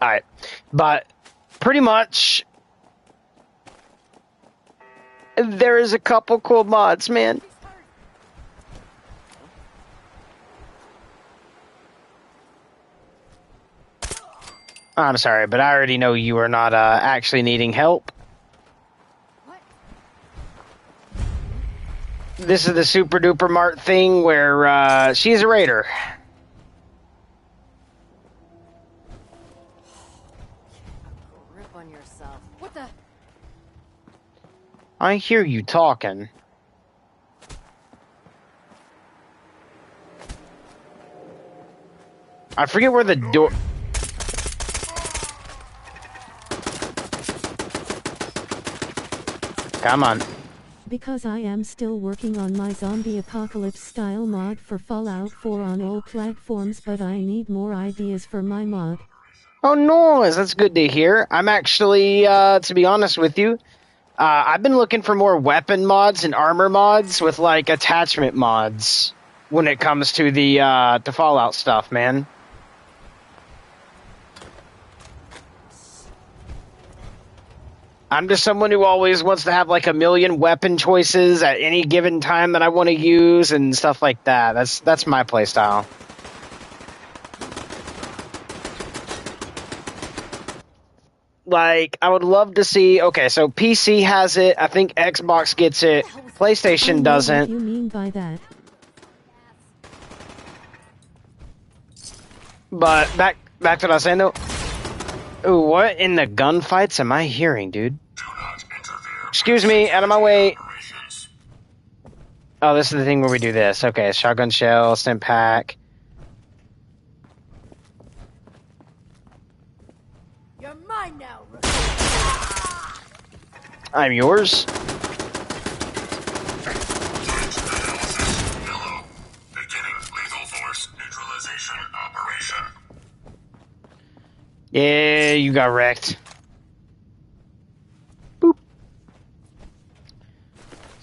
Alright. But, pretty much... There is a couple cool mods, man. I'm sorry, but I already know you are not actually needing help. What? This is the super duper mart thing where she's a raider. Grip on yourself. What the? I hear you talking. I forget where the door... Come on. Because I am still working on my zombie apocalypse style mod for Fallout 4 on all platforms, but I need more ideas for my mod. Oh, nice. That's good to hear. I'm actually, to be honest with you, I've been looking for more weapon mods and armor mods with, like, attachment mods when it comes to the to Fallout stuff, man. I'm just someone who always wants to have, like, a million weapon choices at any given time that I want to use and stuff like that. That's my playstyle. Like, I would love to see... Okay, so PC has it. I think Xbox gets it. PlayStation doesn't. What do you mean by that? But back to what I was saying, though. Ooh, what in the gunfights am I hearing, dude? Excuse me, out of my way. Oh, this is the thing where we do this. Okay, shotgun shell, stim pack. You're mine now. I'm yours. Hello. Beginning lethal force neutralization operation. Yeah, you got wrecked. Boop.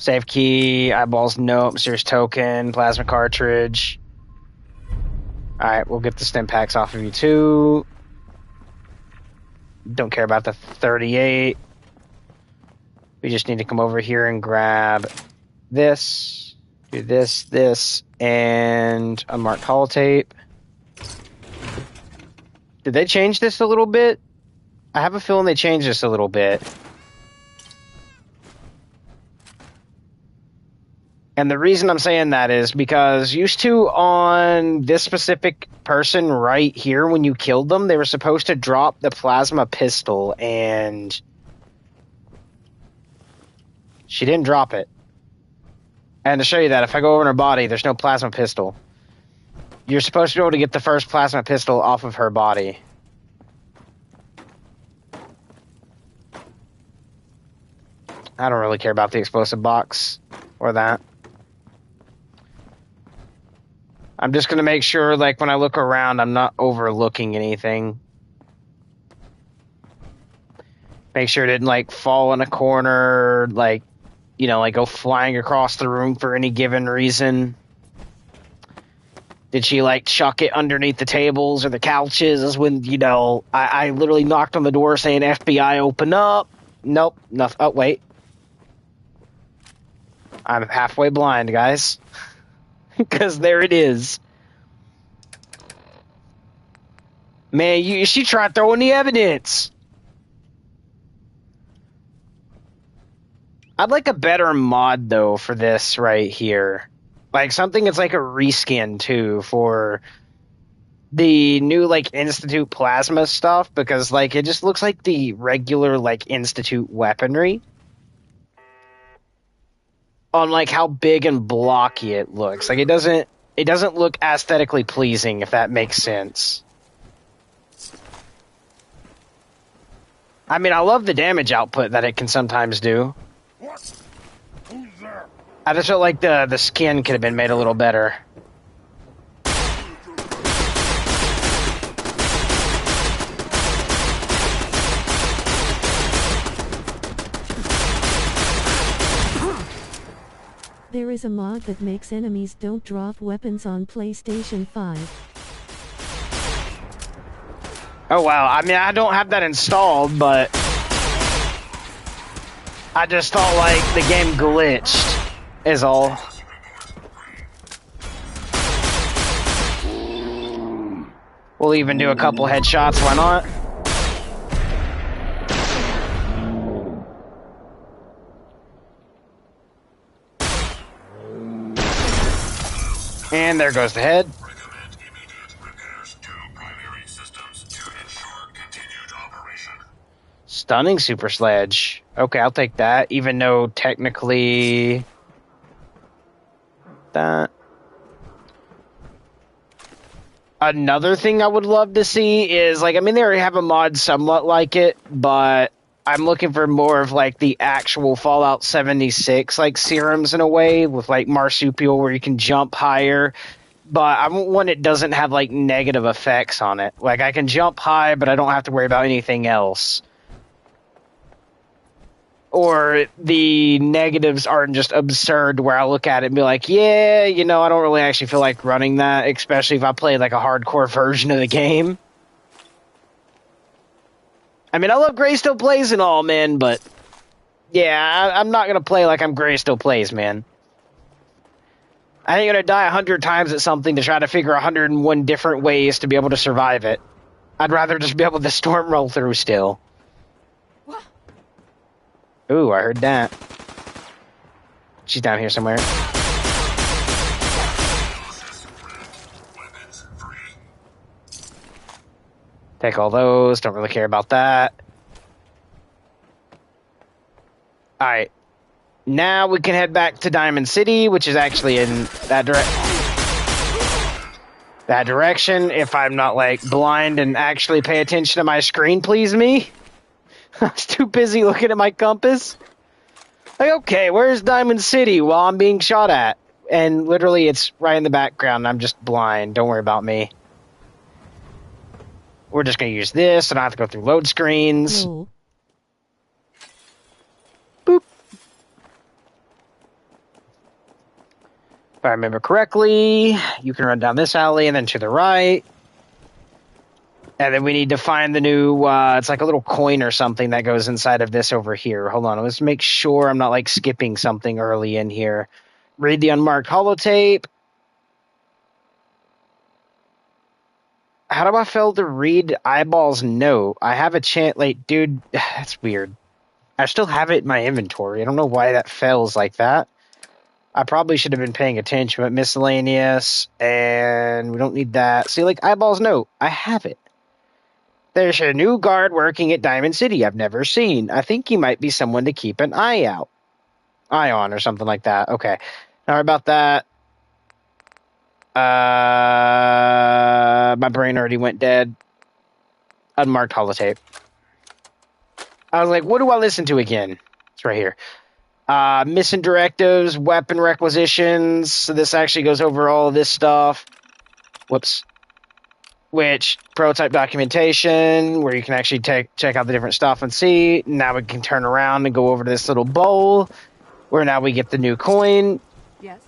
Save key, eyeballs, nope, mysterious token, plasma cartridge. Alright, we'll get the stim packs off of you too. Don't care about the 38. We just need to come over here and grab this, do this, and unmarked holotape. Did they change this a little bit? I have a feeling they changed this a little bit. And the reason I'm saying that is because used to on this specific person right here, when you killed them, they were supposed to drop the plasma pistol, and she didn't drop it. And to show you that, if I go over in her body, there's no plasma pistol. You're supposed to be able to get the first plasma pistol off of her body. I don't really care about the explosive box or that. I'm just going to make sure, like, when I look around, I'm not overlooking anything. Make sure it didn't, like, fall in a corner, like, you know, like, go flying across the room for any given reason. Did she, like, chuck it underneath the tables or the couches? Is when, you know, I literally knocked on the door saying, FBI, open up. Nope. Nothing. Oh, wait. I'm halfway blind, guys. Because there it is. Man, she tried throwing the evidence. I'd like a better mod, though, for this right here. Like, something that's like a reskin, too, for the new, like, Institute Plasma stuff. Because, like, it just looks like the regular, like, Institute weaponry. On, like, how big and blocky it looks. Like, it doesn't look aesthetically pleasing, if that makes sense. I mean, I love the damage output that it can sometimes do. I just felt like the skin could have been made a little better. There is a mod that makes enemies don't drop weapons on PlayStation 5. Oh, wow. I mean, I don't have that installed, but I just thought, like, the game glitched, is all. We'll even do a couple headshots, why not? And there goes the head. Recommend immediate repairs to primary systems to ensure continued operation. Stunning super sledge. Okay, I'll take that, even though technically that. Another thing I would love to see is, like, I mean, they already have a mod somewhat like it, but I'm looking for more of, like, the actual Fallout 76, like, serums in a way, with, like, marsupial where you can jump higher. But I want one that doesn't have, like, negative effects on it. Like, I can jump high, but I don't have to worry about anything else. Or the negatives aren't just absurd where I look at it and be like, yeah, you know, I don't really actually feel like running that, especially if I play, like, a hardcore version of the game. I mean, I love Gray Still Plays and all, man, but yeah, I'm not going to play like I'm Gray Still Plays, man. I ain't going to die 100 times at something to try to figure 101 different ways to be able to survive it. I'd rather just be able to storm roll through still. Ooh, I heard that. She's down here somewhere. Take all those. Don't really care about that. Alright. Now we can head back to Diamond City, which is actually in that direction. If I'm not, like, blind and actually pay attention to my screen, please me. I was too busy looking at my compass. Like, okay, where's Diamond City while I'm being shot at? And literally it's right in the background. I'm just blind. Don't worry about me. We're just going to use this, and I don't have to go through load screens. No. Boop. If I remember correctly, you can run down this alley and then to the right. And then we need to find the new, it's like a little coin or something that goes inside of this over here. Hold on, let's make sure I'm not like skipping something early in here. Read the unmarked holotape. How do I fail to read Eyeball's note? I have a chance, like, dude, that's weird. I still have it in my inventory. I don't know why that fails like that. I probably should have been paying attention, but miscellaneous, and we don't need that. See, like, Eyeball's note, I have it. There's a new guard working at Diamond City I've never seen. I think he might be someone to keep an eye on or something like that. Okay. Sorry about that. My brain already went dead. Unmarked holotape. I was like, what do I listen to again? It's right here. Missing directives, weapon requisitions. So this actually goes over all of this stuff. Whoops. Which, prototype documentation, where you can actually check out the different stuff and see. Now we can turn around and go over to this little bowl, where now we get the new coin. Yes.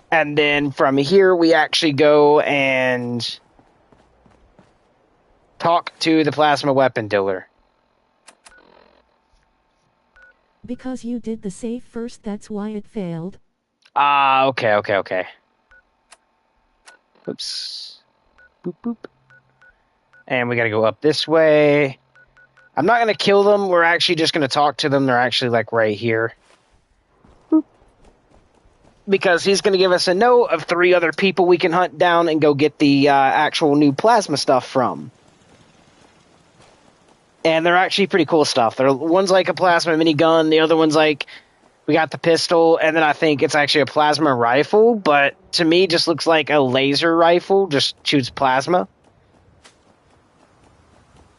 And then from here, we actually go and talk to the plasma weapon dealer. Because you did the save first, that's why it failed. Okay. Oops. Boop, boop. And we gotta go up this way. I'm not gonna kill them. We're actually just gonna talk to them. They're actually like right here. Boop. Because he's gonna give us a note of 3 other people we can hunt down and go get the actual new plasma stuff from. And they're actually pretty cool stuff. One's like a plasma minigun. The other one's like, we got the pistol. And then I think it's actually a plasma rifle. But to me, just looks like a laser rifle. Just shoots plasma.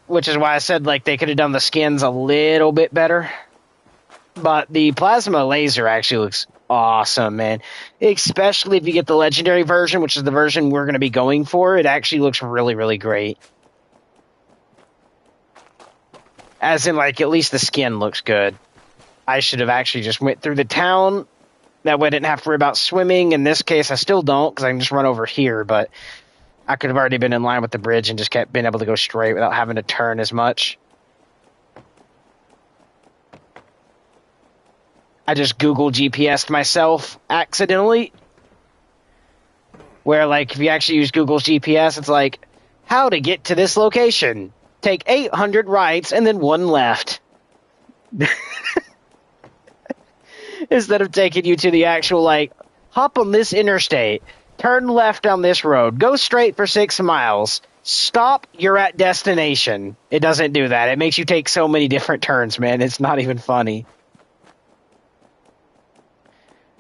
Which is why I said, like, they could have done the skins a little bit better. But the plasma laser actually looks awesome, man. Especially if you get the legendary version, which is the version we're going to be going for. It actually looks really, really great. As in, like, at least the skin looks good. I should have actually just went through the town. That way I didn't have to worry about swimming. In this case, I still don't, because I can just run over here. But I could have already been in line with the bridge and just kept being able to go straight without having to turn as much. I just Google GPS'd myself accidentally. Where, like, if you actually use Google's GPS, it's like, how to get to this location. Take 800 rights and then 1 left. Instead of taking you to the actual, like, hop on this interstate, turn left down this road, go straight for 6 miles, stop, you're at destination. It doesn't do that. It makes you take so many different turns, man. It's not even funny.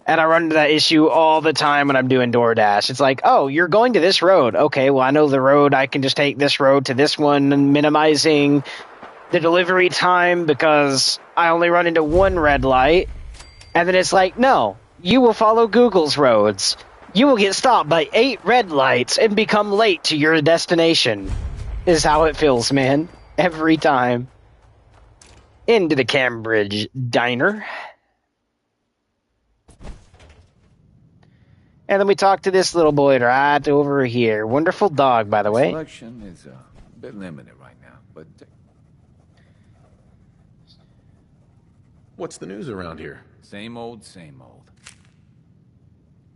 And I run into that issue all the time when I'm doing DoorDash. It's like, oh, you're going to this road. Okay, well, I know the road. I can just take this road to this one, minimizing the delivery time because I only run into 1 red light. And then it's like, no, you will follow Google's roads. You will get stopped by 8 red lights and become late to your destination. Is how it feels, man. Every time. Into the Cambridge Diner. And then we talk to this little boy right over here. Wonderful dog, by the way. Selection is a bit limited right now, but... What's the news around here? Same old, same old.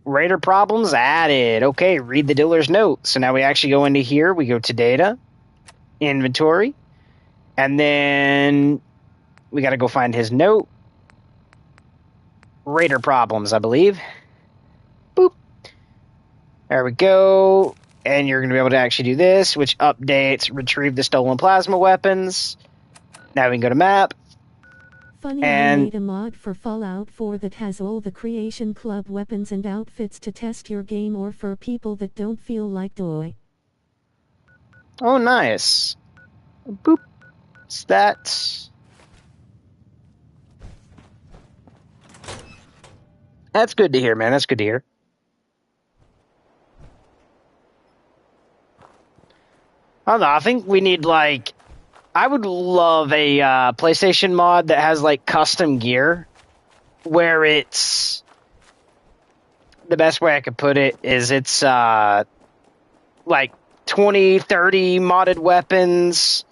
Raider problems added. Okay, read the dealer's note. So now we actually go into here. We go to data, inventory, and then we got to go find his note. Raider problems, I believe. Boop. There we go. And you're going to be able to actually do this, which updates, retrieve the stolen plasma weapons. Now we can go to map. Funny, I made a mod for Fallout 4 that has all the Creation Club weapons and outfits to test your game or for people that don't feel like doing. Oh, nice. Boop. Stats. That's good to hear, man. That's good to hear. I don't know. I think we need, like... I would love a PlayStation mod that has, like, custom gear. Where it's... the best way I could put it is it's like 20, 30 modded weapons,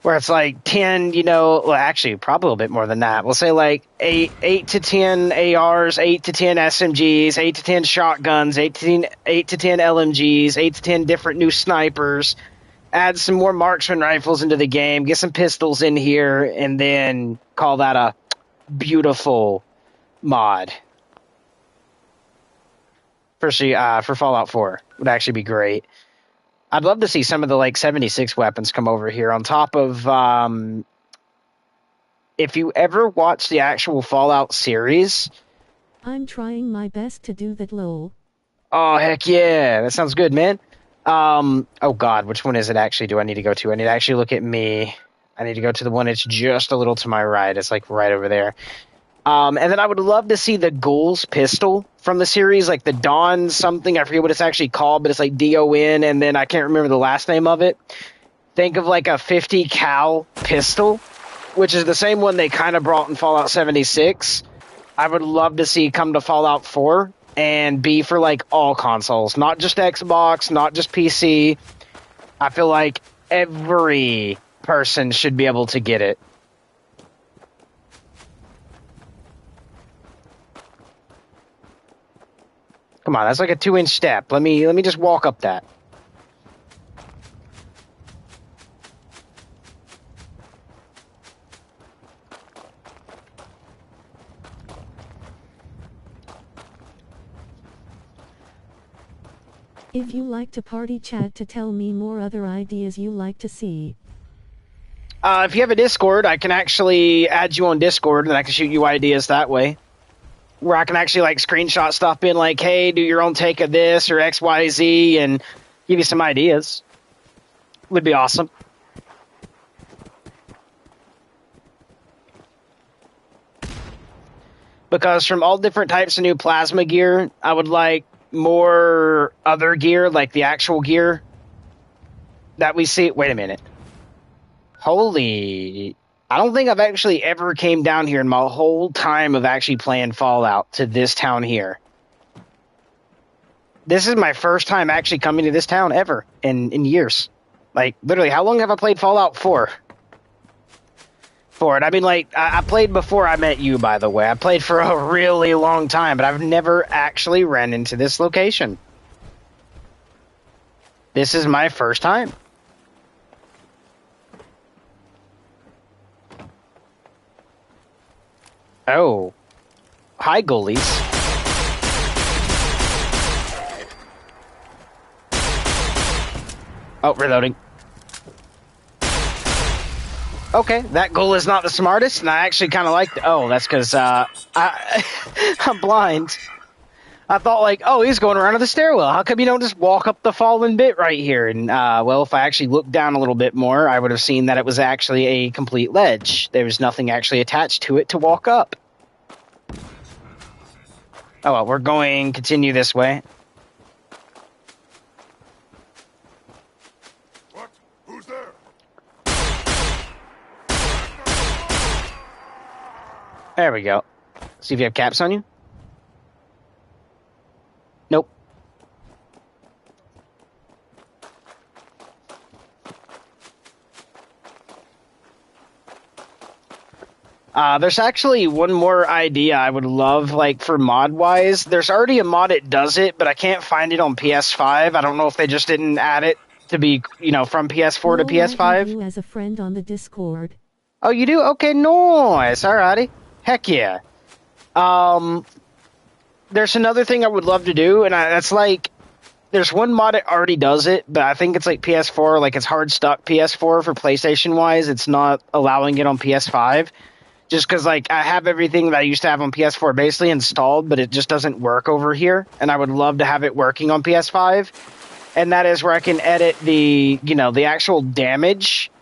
where it's like 10, well, actually, probably a little bit more than that. We'll say like 8 to 10 ARs, 8 to 10 SMGs, 8 to 10 shotguns, 8 to 10 LMGs, 8 to 10 different new snipers. Add some more marksman rifles into the game, get some pistols in here, and then call that a beautiful mod. For Fallout 4 would actually be great. I'd love to see some of the like 76 weapons come over here on top of if you ever watch the actual Fallout series. I'm trying my best to do that, lol. Oh, heck yeah. That sounds good, man. Oh god, which one is it actually do I need to go to? I need to actually look at me. I need to go to the one that's just a little to my right. It's like right over there. And then I would love to see the Ghouls pistol from the series, like the Dawn something. I forget what it's actually called, but it's like DON, and then I can't remember the last name of it. Think of like a 50 cal pistol, which is the same one they kind of brought in Fallout 76. I would love to see come to Fallout 4 and be for like all consoles, not just Xbox, not just PC. I feel like every person should be able to get it. Come on, that's like a 2-inch step. Let me just walk up that. If you like to party chat to tell me more other ideas you like to see. If you have a Discord, I can actually add you on Discord and I can shoot you ideas that way. Where I can actually like screenshot stuff in like, hey, do your own take of this or XYZ and give you some ideas. Would be awesome. Because from all different types of new plasma gear, I would like more other gear, like the actual gear that we see. Wait a minute. Holy... I don't think I've actually ever came down here in my whole time of actually playing Fallout to this town here. This is my first time actually coming to this town ever in years. Like, literally, how long have I played Fallout 4? For it. I mean, like, I played before I met you, by the way. I played for a really long time, but I've never actually ran into this location. This is my first time. Oh. Hi, goalies. Oh, reloading. Okay, that goal is not the smartest, and I actually kind of like the... Oh, that's because, I'm blind. I thought, like, oh, he's going around to the stairwell. How come you don't just walk up the fallen bit right here? And, well, if I actually looked down a little bit more, I would have seen that it was actually a complete ledge. There was nothing actually attached to it to walk up. Oh, well, we're going to continue this way. What? Who's there? There we go. See if you have caps on you. Nope. There's actually one more idea I would love, like, for mod-wise. There's already a mod that does it, but I can't find it on PS5. I don't know if they just didn't add it to be, you know, from PS4 to PS5. I have you as a friend on the Discord. Oh, you do? Okay, nice. Alrighty. Heck yeah. There's another thing I would love to do, and that's like, there's one mod that already does it, but I think it's like PS4, like it's hard stuck PS4 for PlayStation-wise. It's not allowing it on PS5. Just because, like, I have everything that I used to have on PS4 basically installed, but it just doesn't work over here, and I would love to have it working on PS5. And that is where I can edit the, you know, the actual damage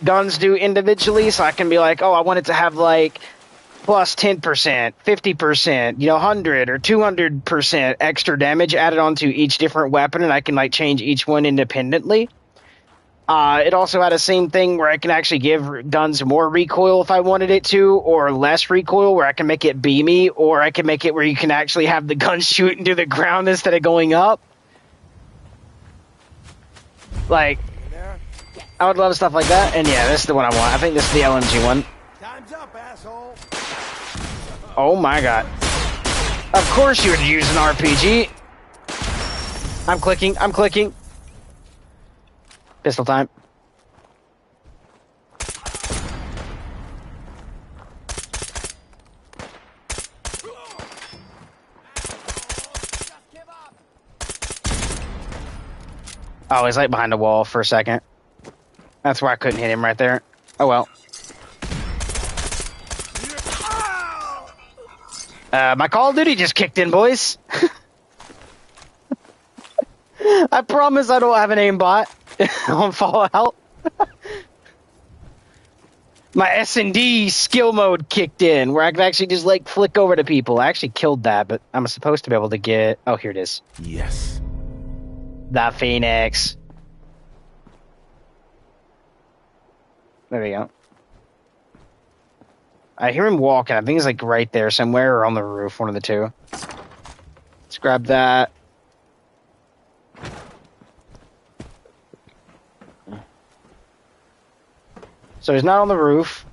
guns do individually, so I can be like, oh, I want it to have, like, plus 10%, 50%, you know, 100 or 200% extra damage added onto each different weapon, and I can, like, change each one independently. It also had a same thing where I can actually give guns more recoil if I wanted it to, or less recoil where I can make it beamy, or I can make it where you can actually have the gun shoot into the ground instead of going up. Like, I would love stuff like that. And yeah, this is the one I want. I think this is the LMG one. Time's up, asshole. Oh my god. Of course you would use an RPG. I'm clicking. Pistol time. Oh, he's like behind the wall for a second. That's why I couldn't hit him right there. Oh well. My Call of Duty just kicked in, boys. I promise I don't have an aimbot on Fallout. My S&D skill mode kicked in, where I can actually just, like, flick over to people. I actually killed that, but I'm supposed to be able to get... Oh, here it is. Yes. The Phoenix. There we go. I hear him walking. I think he's, like, right there somewhere or on the roof, one of the two. Let's grab that. So he's not on the roof.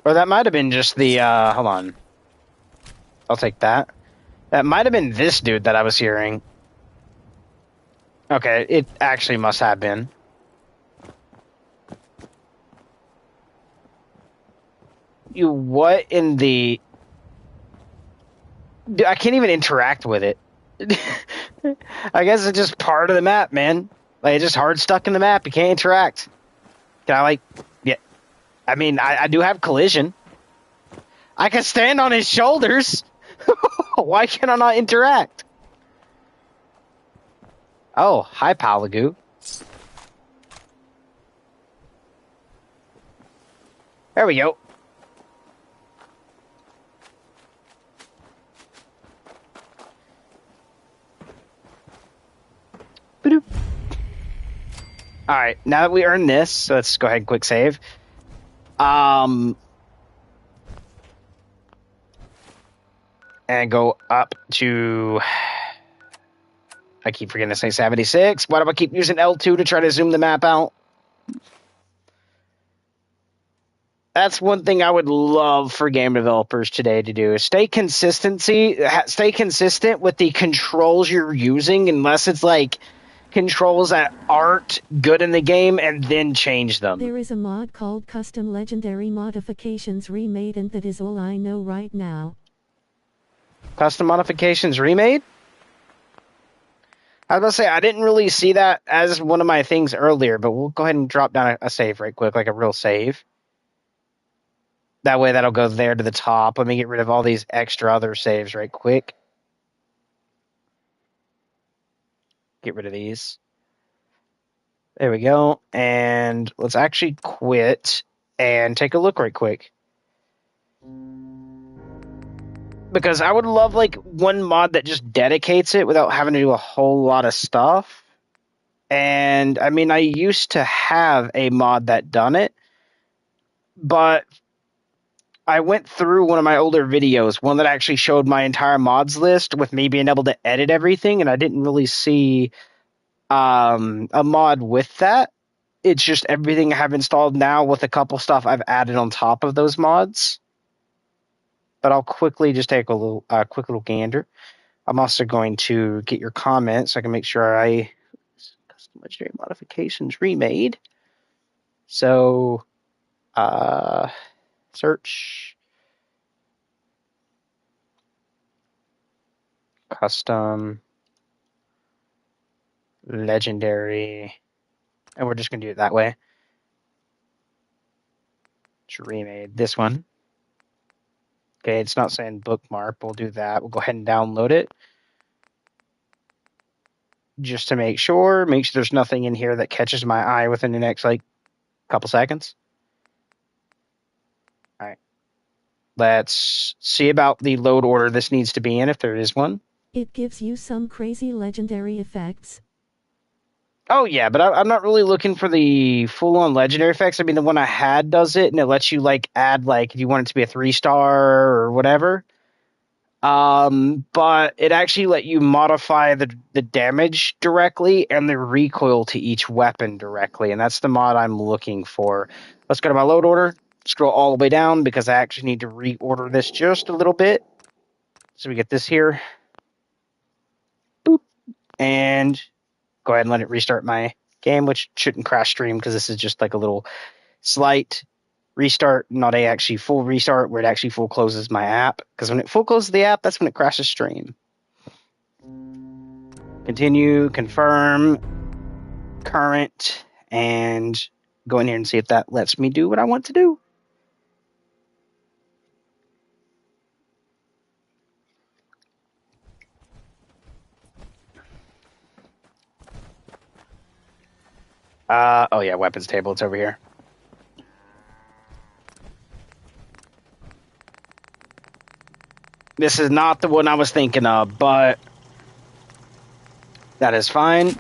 Or that might have been just the, hold on. I'll take that. That might have been this dude that I was hearing. Okay, it actually must have been. You what in the... Dude, I can't even interact with it. I guess it's just part of the map, man. Like, it's just hard stuck in the map. You can't interact. Can I, like... Yeah. I mean, I do have collision. I can stand on his shoulders. Why can I not interact? Oh, hi, Palagoo. There we go. Ba-doop. Alright, now that we earned this, so let's go ahead and quick save. And go up to... I keep forgetting to say 76. Why do I keep using L2 to try to zoom the map out? That's one thing I would love for game developers today to do, is stay consistent with the controls you're using, unless it's like controls that aren't good in the game, and then change them. There is a mod called Custom Legendary Modifications Remade, and that is all I know right now. Custom Modifications Remade? I was going to say, I didn't really see that as one of my things earlier, but we'll go ahead and drop down a save right quick, like a real save. That way that'll go there to the top. Let me get rid of all these extra other saves right quick. Get rid of these. There we go. And let's actually quit and take a look right quick. Because I would love like one mod that just dedicates it without having to do a whole lot of stuff. And I mean, I used to have a mod that done it, but I went through one of my older videos, one that actually showed my entire mods list with me being able to edit everything, and I didn't really see a mod with that. It's just everything I have installed now with a couple stuff I've added on top of those mods. But I'll quickly just take a little quick little gander. I'm also going to get your comments so I can make sure I custom legendary modifications remade. So search custom legendary, and we're just gonna do it that way. It's remade this one. Okay, it's not saying bookmark. We'll do that. We'll go ahead and download it. Just to make sure there's nothing in here that catches my eye within the next, like, couple seconds. All right. Let's see about the load order this needs to be in, if there is one. It gives you some crazy legendary effects. Oh yeah, but I'm not really looking for the full-on legendary effects. I mean, the one I had does it, and it lets you like add like if you want it to be a 3-star or whatever. But it actually let you modify the damage directly and the recoil to each weapon directly, and that's the mod I'm looking for. Let's go to my load order. Scroll all the way down because I actually need to reorder this just a little bit. So we get this here. Boop. And go ahead and let it restart my game, which shouldn't crash stream because this is just like a little slight restart, not a actually full restart where it actually full closes my app. Because when it full closes the app, that's when it crashes stream. Continue, confirm, current, and go in here and see if that lets me do what I want to do. Oh yeah, weapons table, it's over here. This is not the one I was thinking of, but that is fine.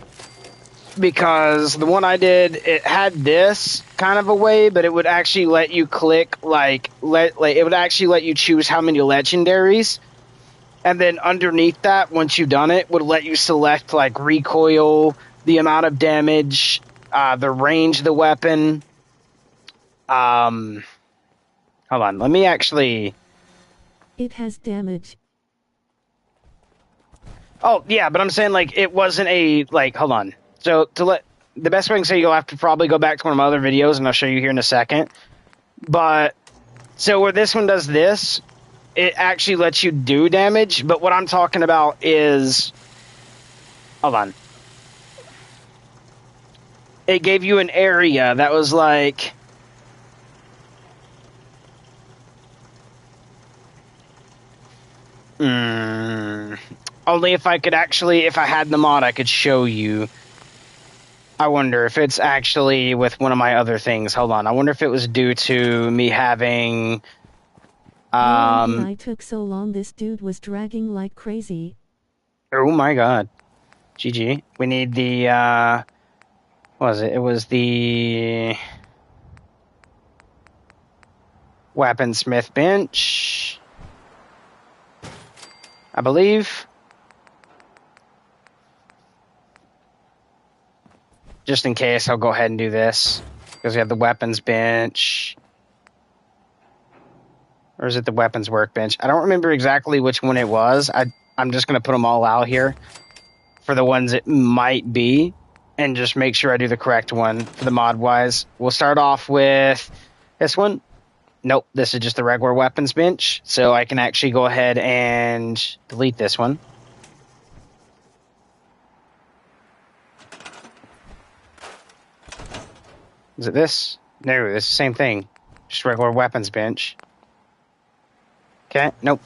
Because the one I did, it had this kind of a way, but it would actually let you click, it would actually let you choose how many legendaries. And then underneath that, once you've done it, would let you select, like, recoil, the amount of damage, the range of the weapon. Hold on, let me actually... It has damage. Oh, yeah, but I'm saying, like, it wasn't a, like, hold on. So, the best way I can say, you'll have to probably go back to one of my other videos, and I'll show you here in a second. But, so where this one does this, it actually lets you do damage, but what I'm talking about is... Hold on. It gave you an area that was like... Only if I could actually, if I had the mod, I could show you. I wonder if it's actually with one of my other things. Hold on. I wonder if it was due to me having... I took so long, this dude was dragging like crazy. Oh my god. GG. We need the, what was it? It was the... Weaponsmith bench, I believe. Just in case, I'll go ahead and do this. Because we have the weapons bench. Or is it the weapons workbench? I don't remember exactly which one it was. I'm just going to put them all out here for the ones it might be. And just make sure I do the correct one for the mod-wise. We'll start off with this one. Nope, this is just the regular weapons bench. So I can actually go ahead and delete this one. Is it this? No, it's the same thing. Just regular weapons bench. Okay, nope.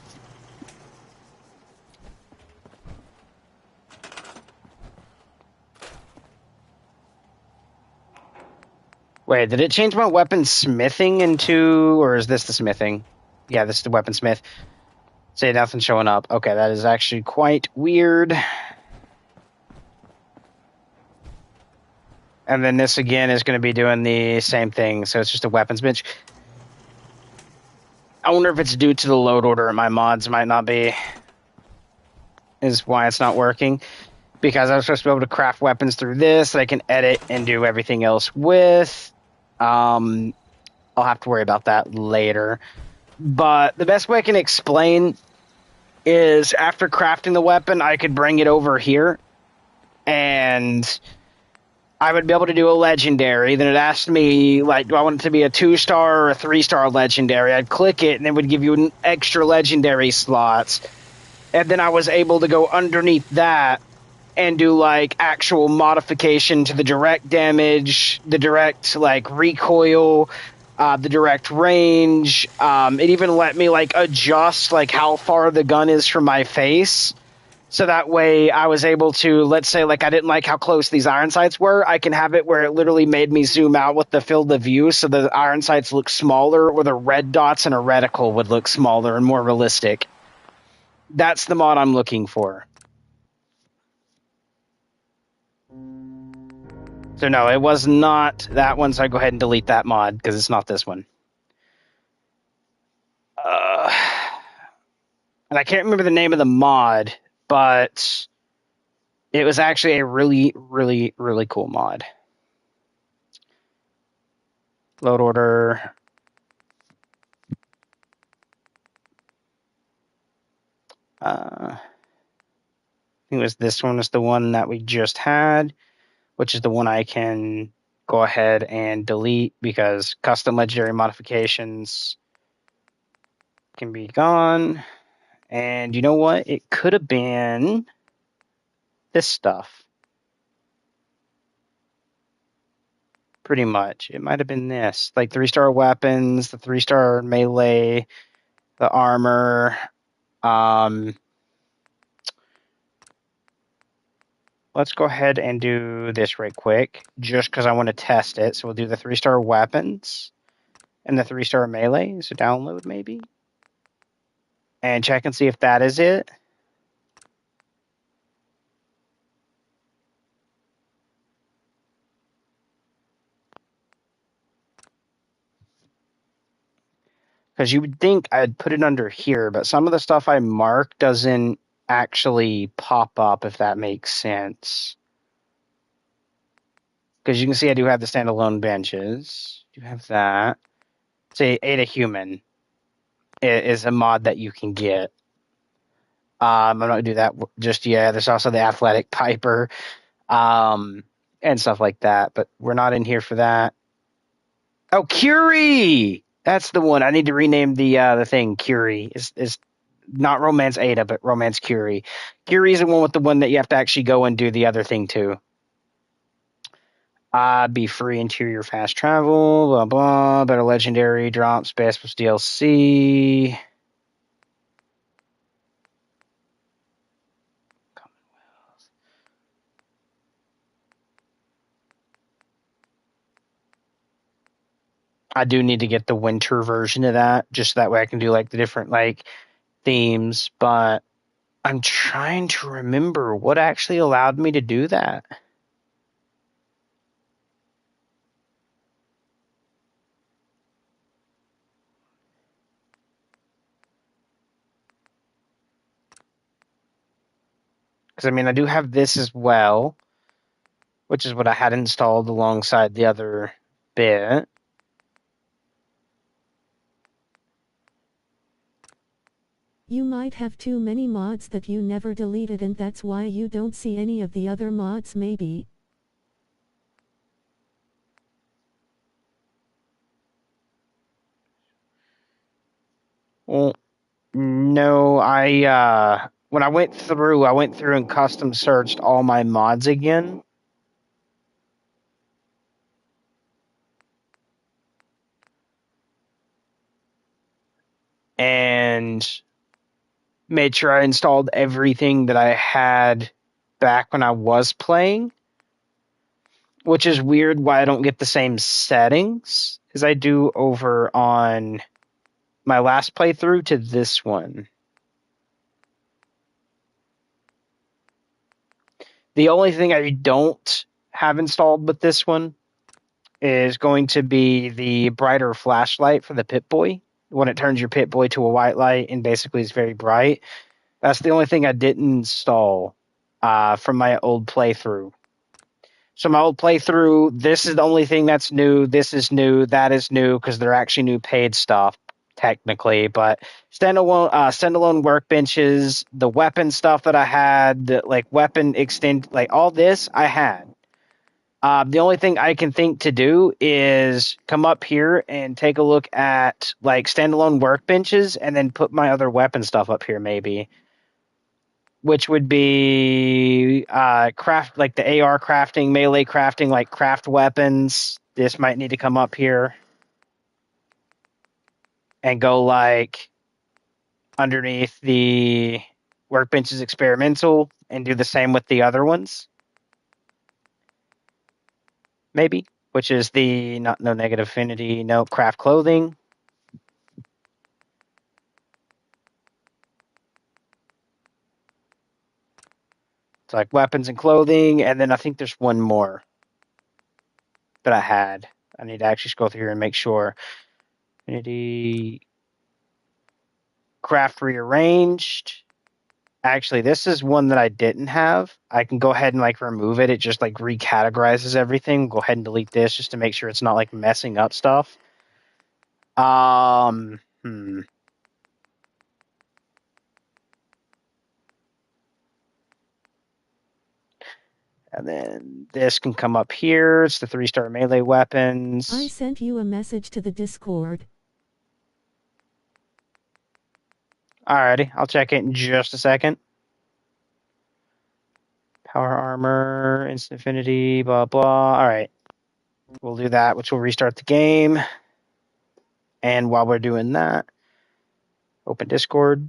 Wait, did it change my weapon smithing into... Or is this the smithing? Yeah, this is the weaponsmith. Say nothing showing up. Okay, that is actually quite weird. And then this again is going to be doing the same thing. So it's just a weapons bench. I wonder if it's due to the load order in my mods. Might not be. Is why it's not working. Because I was supposed to be able to craft weapons through this that I can edit and do everything else with. I'll have to worry about that later. But the best way I can explain is after crafting the weapon, I could bring it over here. And I would be able to do a legendary. Then it asked me, like, do I want it to be a 2-star or a 3-star legendary? I'd click it, and it would give you an extra legendary slots. And then I was able to go underneath that and do, like, actual modification to the direct damage, the direct, like, recoil, the direct range. It even let me, like, adjust, like, how far the gun is from my face. So that way I was able to, let's say, like, I didn't like how close these iron sights were. I can have it where it literally made me zoom out with the field of view so the iron sights look smaller, or the red dots in a reticle would look smaller and more realistic. That's the mod I'm looking for. So no, it was not that one, so I go ahead and delete that mod, because it's not this one. And I can't remember the name of the mod, but it was actually a really, really, really cool mod. Load order. I think it was this one is the one that we just had, which is the one I can go ahead and delete because custom legendary modifications can be gone. And you know what? It could have been this stuff. Pretty much. It might have been this. Like 3-star weapons, the 3-star melee, the armor. Let's go ahead and do this right quick, just because I want to test it. So we'll do the 3-star weapons and the 3-star melee. So download maybe. And check and see if that is it. Because you would think I'd put it under here, but some of the stuff I mark doesn't actually pop up, if that makes sense. Because you can see I do have the standalone benches. You have that. Say Ada Human is a mod that you can get. I'm not going to do that just yet. There's also the Athletic Piper and stuff like that, but we're not in here for that. Oh, Curie! That's the one. I need to rename the thing. Curie is not Romance Ada, but Romance Curie. Curie is the one with the one that you have to actually go and do the other thing too. Be free interior fast travel, blah blah. Better legendary drops, best was DLC. I do need to get the winter version of that, just that way I can do like the different like themes, but I'm trying to remember what actually allowed me to do that. Because I mean, I do have this as well, which is what I had installed alongside the other bit. You might have too many mods that you never deleted, and that's why you don't see any of the other mods maybe. Well, no, when I went through and custom searched all my mods again. And made sure I installed everything that I had back when I was playing. Which is weird why I don't get the same settings as I do over on my last playthrough to this one. The only thing I don't have installed with this one is going to be the brighter flashlight for the Pip-Boy. When it turns your Pip-Boy to a white light and basically is very bright. That's the only thing I didn't install from my old playthrough. So my old playthrough, this is the only thing that's new. This is new. That is new because they're actually new paid stuff, technically. But standalone workbenches, the weapon stuff that I had, the, like weapon extend, like all this I had. The only thing I can think to do is come up here and take a look at like standalone workbenches and then put my other weapon stuff up here maybe. Which would be craft, like the AR crafting, melee crafting, like craft weapons. This might need to come up here and go like underneath the workbenches experimental and do the same with the other ones. Maybe, which is the no negative affinity, no craft clothing. It's like weapons and clothing, and then I think there's one more. that I had. I need to actually scroll through here and make sure. Unity craft rearranged. Actually, this is one that I didn't have. I can go ahead and like remove it. It just like recategorizes everything. Go ahead and delete this just to make sure it's not like messing up stuff. And then this can come up here. It's the 3-star melee weapons. I sent you a message to the Discord. Alrighty, I'll check it in just a second. Power armor, instant affinity, blah, blah. Alright. We'll do that, which will restart the game. And while we're doing that, open Discord.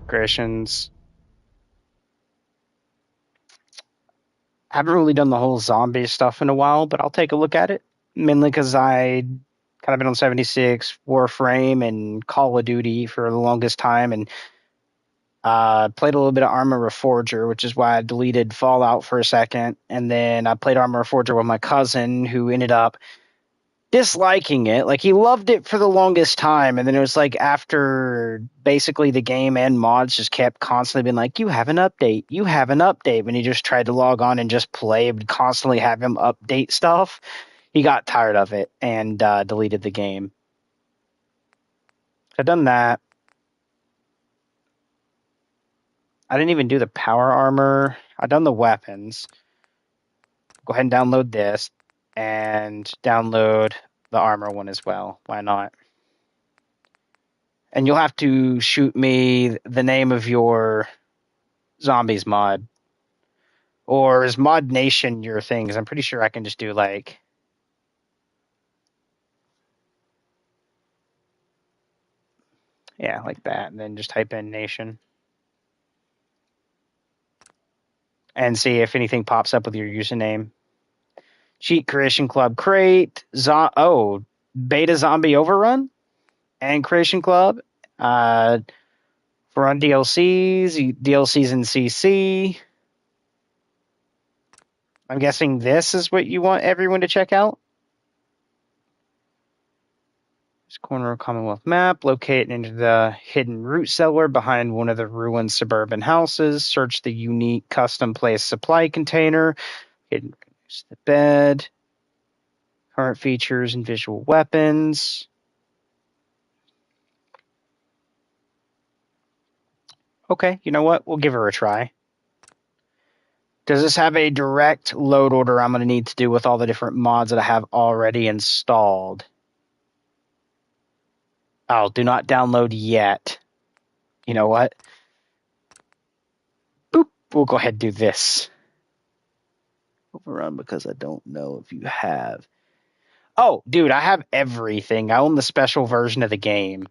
Creations. Haven't really done the whole zombie stuff in a while, but I'll take a look at it. Mainly because I kind of been on 76, Warframe, and Call of Duty for the longest time, and played a little bit of Arma Reforger, which is why I deleted Fallout for a second. And then I played Arma Reforger with my cousin, who ended up disliking it. Like, he loved it for the longest time, and then it was like after basically the game and mods just kept constantly being like, you have an update. When he just tried to log on and just play, would constantly have him update stuff. He got tired of it and deleted the game. I've done that. I didn't even do the power armor. I've done the weapons. Go ahead and download this and download the armor one as well. Why not? And you'll have to shoot me the name of your zombies mod. Or is Mod Nation your thing? Because I'm pretty sure I can just do like... Yeah, like that. And then just type in Nation. And see if anything pops up with your username. Cheat Creation Club Crate. Beta Zombie Overrun. And Creation Club. For on DLCs. DLCs in CC. I'm guessing this is what you want everyone to check out. This corner of Commonwealth map. Locate into the hidden root cellar behind one of the ruined suburban houses. Search the unique custom place supply container. Hidden the bed. Current features and visual weapons. Okay, you know what? We'll give her a try. Does this have a direct load order I'm going to need to do with all the different mods that I have already installed? Oh, do not download yet. You know what? Boop. We'll go ahead and do this. Overrun because I don't know if you have. Oh, dude, I have everything. I own the special version of the game.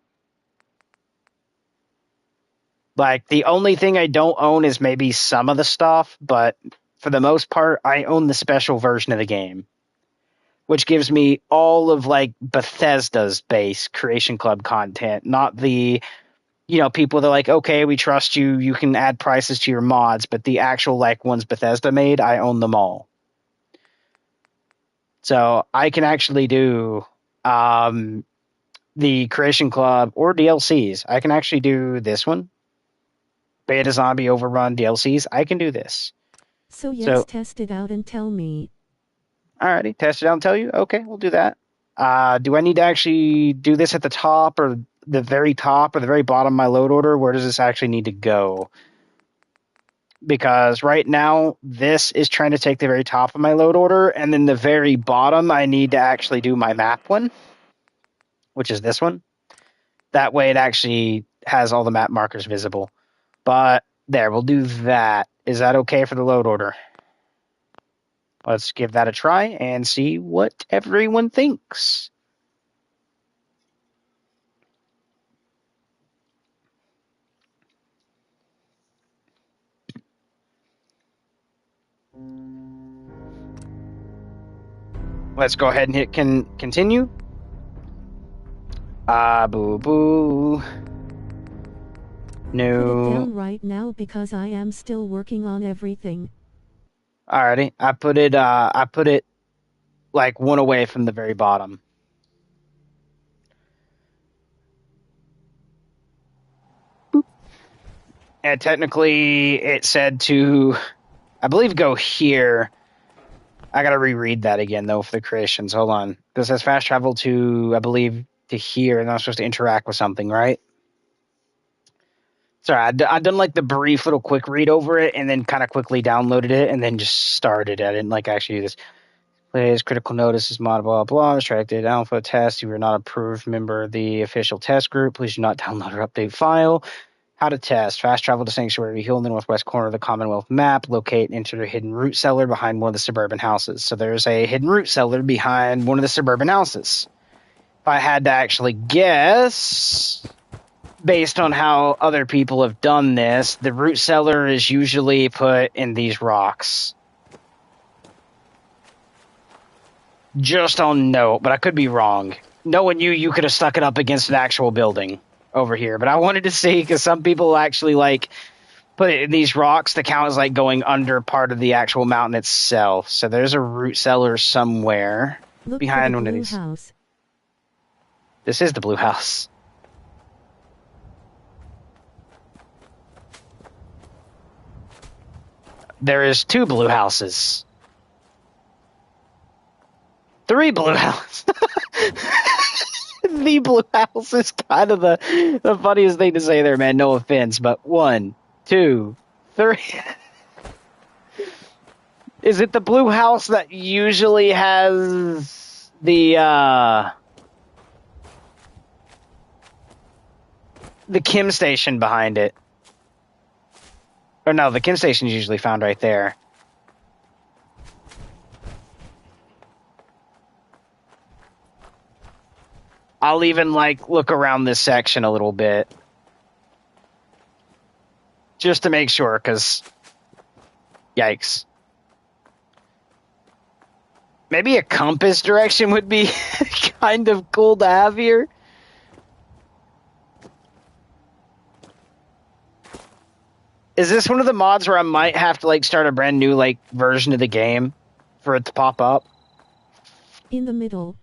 Like, the only thing I don't own is maybe some of the stuff, but for the most part, I own the special version of the game, which gives me all of, like, Bethesda's base Creation Club content, not the, people that are like, okay, we trust you, you can add prices to your mods, but the actual, like, ones Bethesda made, I own them all. So I can actually do the Creation Club or DLCs. I can actually do this one. Beta Zombie Overrun DLCs. I can do this. So yes, test it out and tell me. Alrighty, test it out and tell you? Okay, we'll do that. Do I need to actually do this at the top or the very top or the very bottom of my load order? Where does this actually need to go? Because right now, this is trying to take the very top of my load order, and then the very bottom, I need to actually do my map one, which is this one. That way it actually has all the map markers visible. But there, we'll do that. Is that okay for the load order? Let's give that a try and see what everyone thinks. let's go ahead and hit continue. Boo boo. No. Put it down right now because I am still working on everything. Alrighty, I put it like one away from the very bottom. Boop. And technically, it said to, I believe, go here. I gotta reread that again though for the creations. Hold on, because it says fast travel to, I believe, to here, and I'm supposed to interact with something, right? Sorry, I done like the brief little quick read over it, and then kind of quickly downloaded it, and then just started. I didn't like actually do this. Plays critical notice is mod blah blah restricted alpha test. You are not approved member of the official test group. Please do not download or update file. How to test. Fast travel to Sanctuary Hill in the northwest corner of the Commonwealth map. Locate and enter the hidden root cellar behind one of the suburban houses. So there's a hidden root cellar behind one of the suburban houses. If I had to actually guess, based on how other people have done this, the root cellar is usually put in these rocks. Just on note, but I could be wrong. Knowing you could have stuck it up against an actual building over here. But I wanted to see, because some people actually like put it in these rocks to count as like going under part of the actual mountain itself. So there's a root cellar somewhere. Look behind for the one of blue these. House. This is the blue house. There is 2 blue houses. 3 blue houses. The blue house is kind of the funniest thing to say there, man. No offense, but 1, 2, 3. Is it the blue house that usually has the chem station behind it? Or no, the chem station is usually found right there. I'll even, like, look around this section a little bit. Just to make sure, because... Yikes. Maybe a compass direction would be kind of cool to have here. Is this one of the mods where I might have to, like, start a brand new, like, version of the game for it to pop up? In the middle.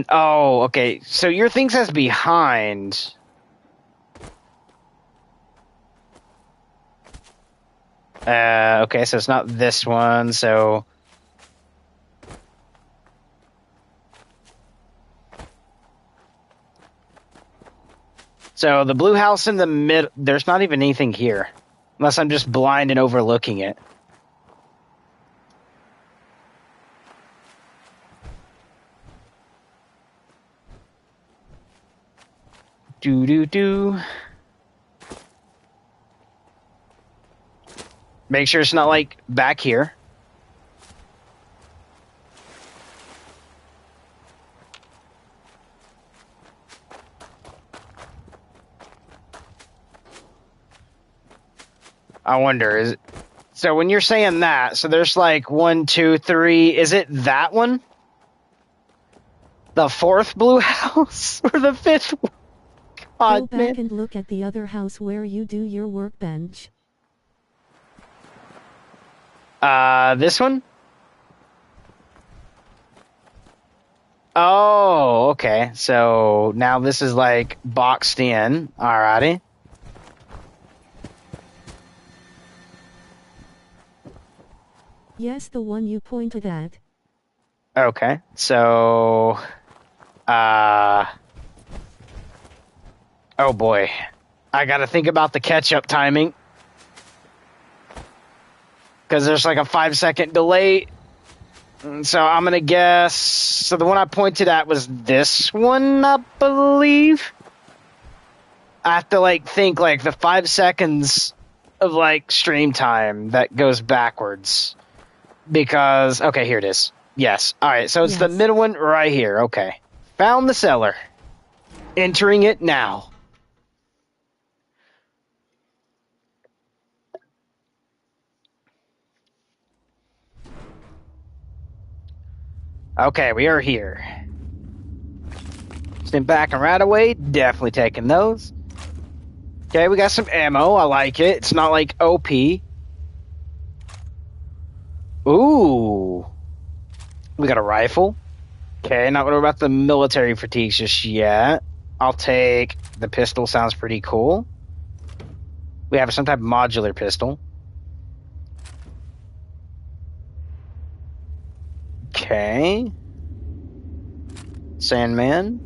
Oh, okay. So your thing says behind. Okay, so it's not this one, so... So the blue house in the mid... There's not even anything here. Unless I'm just blind and overlooking it. Do. Make sure it's not, like, back here. I wonder, is it... So when you're saying that, so there's like 1, 2, 3, is it that one? The 4th blue house? Or the 5th one? God, go back and look at the other house where you do your workbench. This one? Oh, okay. So now this is like boxed in. Alrighty. Yes, the one you pointed at. Okay. So, oh boy. I gotta think about the catch-up timing. Because there's like a 5-second delay. So I'm gonna guess... So the one I pointed at was this one, I believe? I have to like think like the 5 seconds of like stream time that goes backwards. Because... Okay, here it is. Yes. Alright, so it's the middle one right here. Okay. Found the cellar. Entering it now. Okay, we are here. Step back and right away. Definitely taking those. Okay, we got some ammo. I like it. It's not like OP. Ooh. We got a rifle. Okay, not worried about the military fatigues just yet. I'll take the pistol. Sounds pretty cool. We have some type of modular pistol. Okay. Sandman.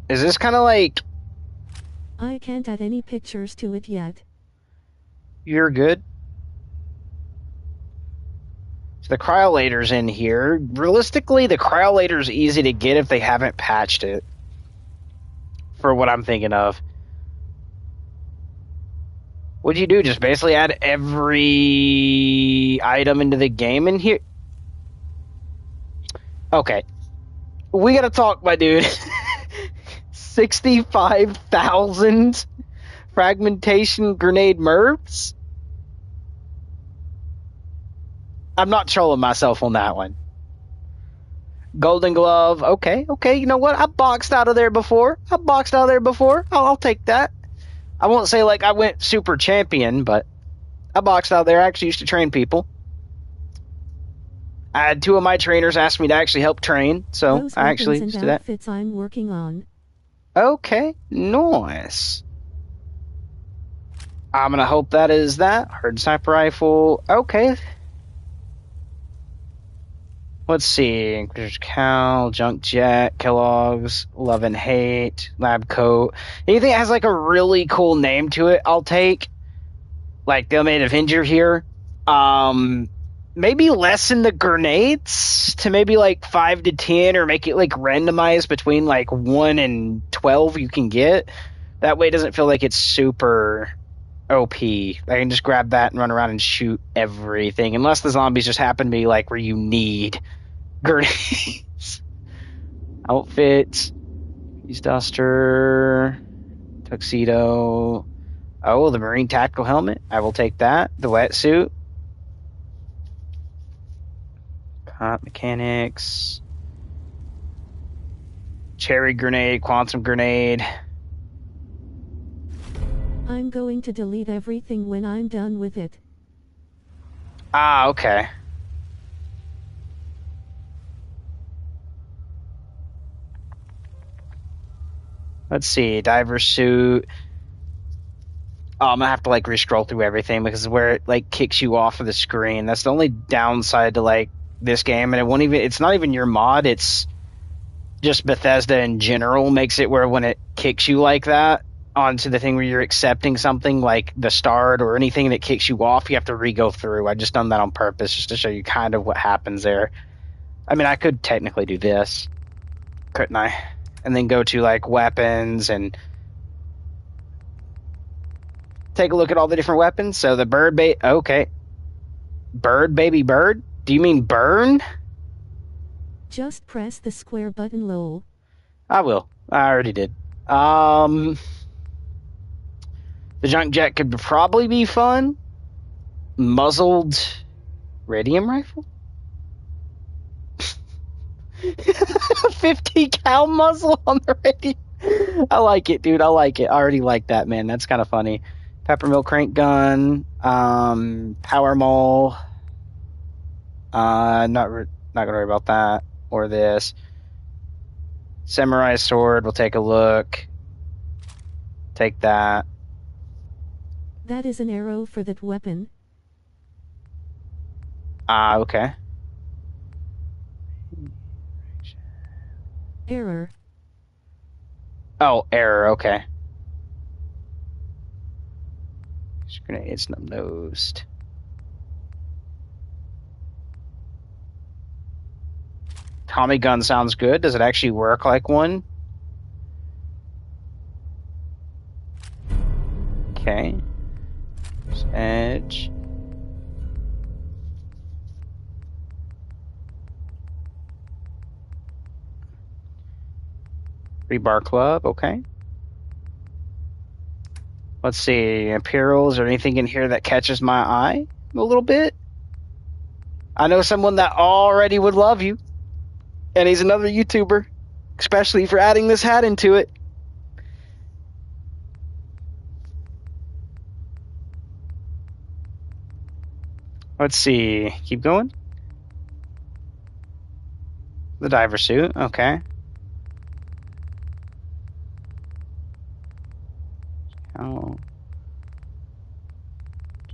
Is this kind of like... I can't add any pictures to it yet. You're good. So the cryolator's in here. Realistically, the cryolator's easy to get if they haven't patched it. For what I'm thinking of. What'd you do? Just basically add every item into the game in here? Okay. We gotta talk, my dude. 65,000 fragmentation grenade MIRVs? I'm not trolling myself on that one. Golden glove. Okay. You know what? I boxed out of there before. I'll take that. I won't say like I went super champion, but I boxed out there. I actually used to train people. I had 2 of my trainers ask me to actually help train, so Those I actually weapons did and that. outfits I'm working on. Okay, nice. I'm gonna hope that is that. Hard sniper rifle. Okay. Let's see. There's Cal, Junk Jet, Kellogg's, Love and Hate, Lab Coat. Anything that has like a really cool name to it, I'll take. Like the Main Avenger here. Maybe lessen the grenades to maybe like 5 to 10, or make it like randomized between like 1 and 12 you can get. That way it doesn't feel like it's super OP. I can just grab that and run around and shoot everything, unless the zombies just happen to be like where you need grenades. Outfit, Fuse Duster, Tuxedo. Oh, the Marine Tactical Helmet. I will take that. The wetsuit. Cop Mechanics. Cherry Grenade, Quantum Grenade. I'm going to delete everything when I'm done with it. Ah, okay. Let's see. Diver suit. Oh, I'm gonna have to like re-scroll through everything because where it like kicks you off of the screen. That's the only downside to like this game, and it won't even. It's not even your mod. It's just Bethesda in general makes it where when it kicks you like that onto the thing where you're accepting something like the start or anything that kicks you off, you have to re-go through. I just done that on purpose just to show you kind of what happens there. I mean, I could technically do this, couldn't I? And then go to like weapons and take a look at all the different weapons. So the bird okay. Bird baby bird? Do you mean burn? Just press the square button, lol. I will. I already did. The junk jet could probably be fun. Muzzled radium rifle? 50 cal muzzle on the radium. I like it, dude. I like it. I already like that, man. That's kind of funny. Peppermill crank gun. Power mole. Not gonna worry about that. Or this. Samurai sword. We'll take a look. Take that. That is an arrow for that weapon. Ah, okay. Error. Oh, error, okay. Grenade, snub-nosed. Tommy gun sounds good. Does it actually work like one? Okay. There's edge. Rebar club, okay. Let's see, apparels or anything in here that catches my eye a little bit. I know someone that already would love you, and he's another YouTuber, especially for adding this hat into it. Let's see, keep going. The diver suit, okay. Oh.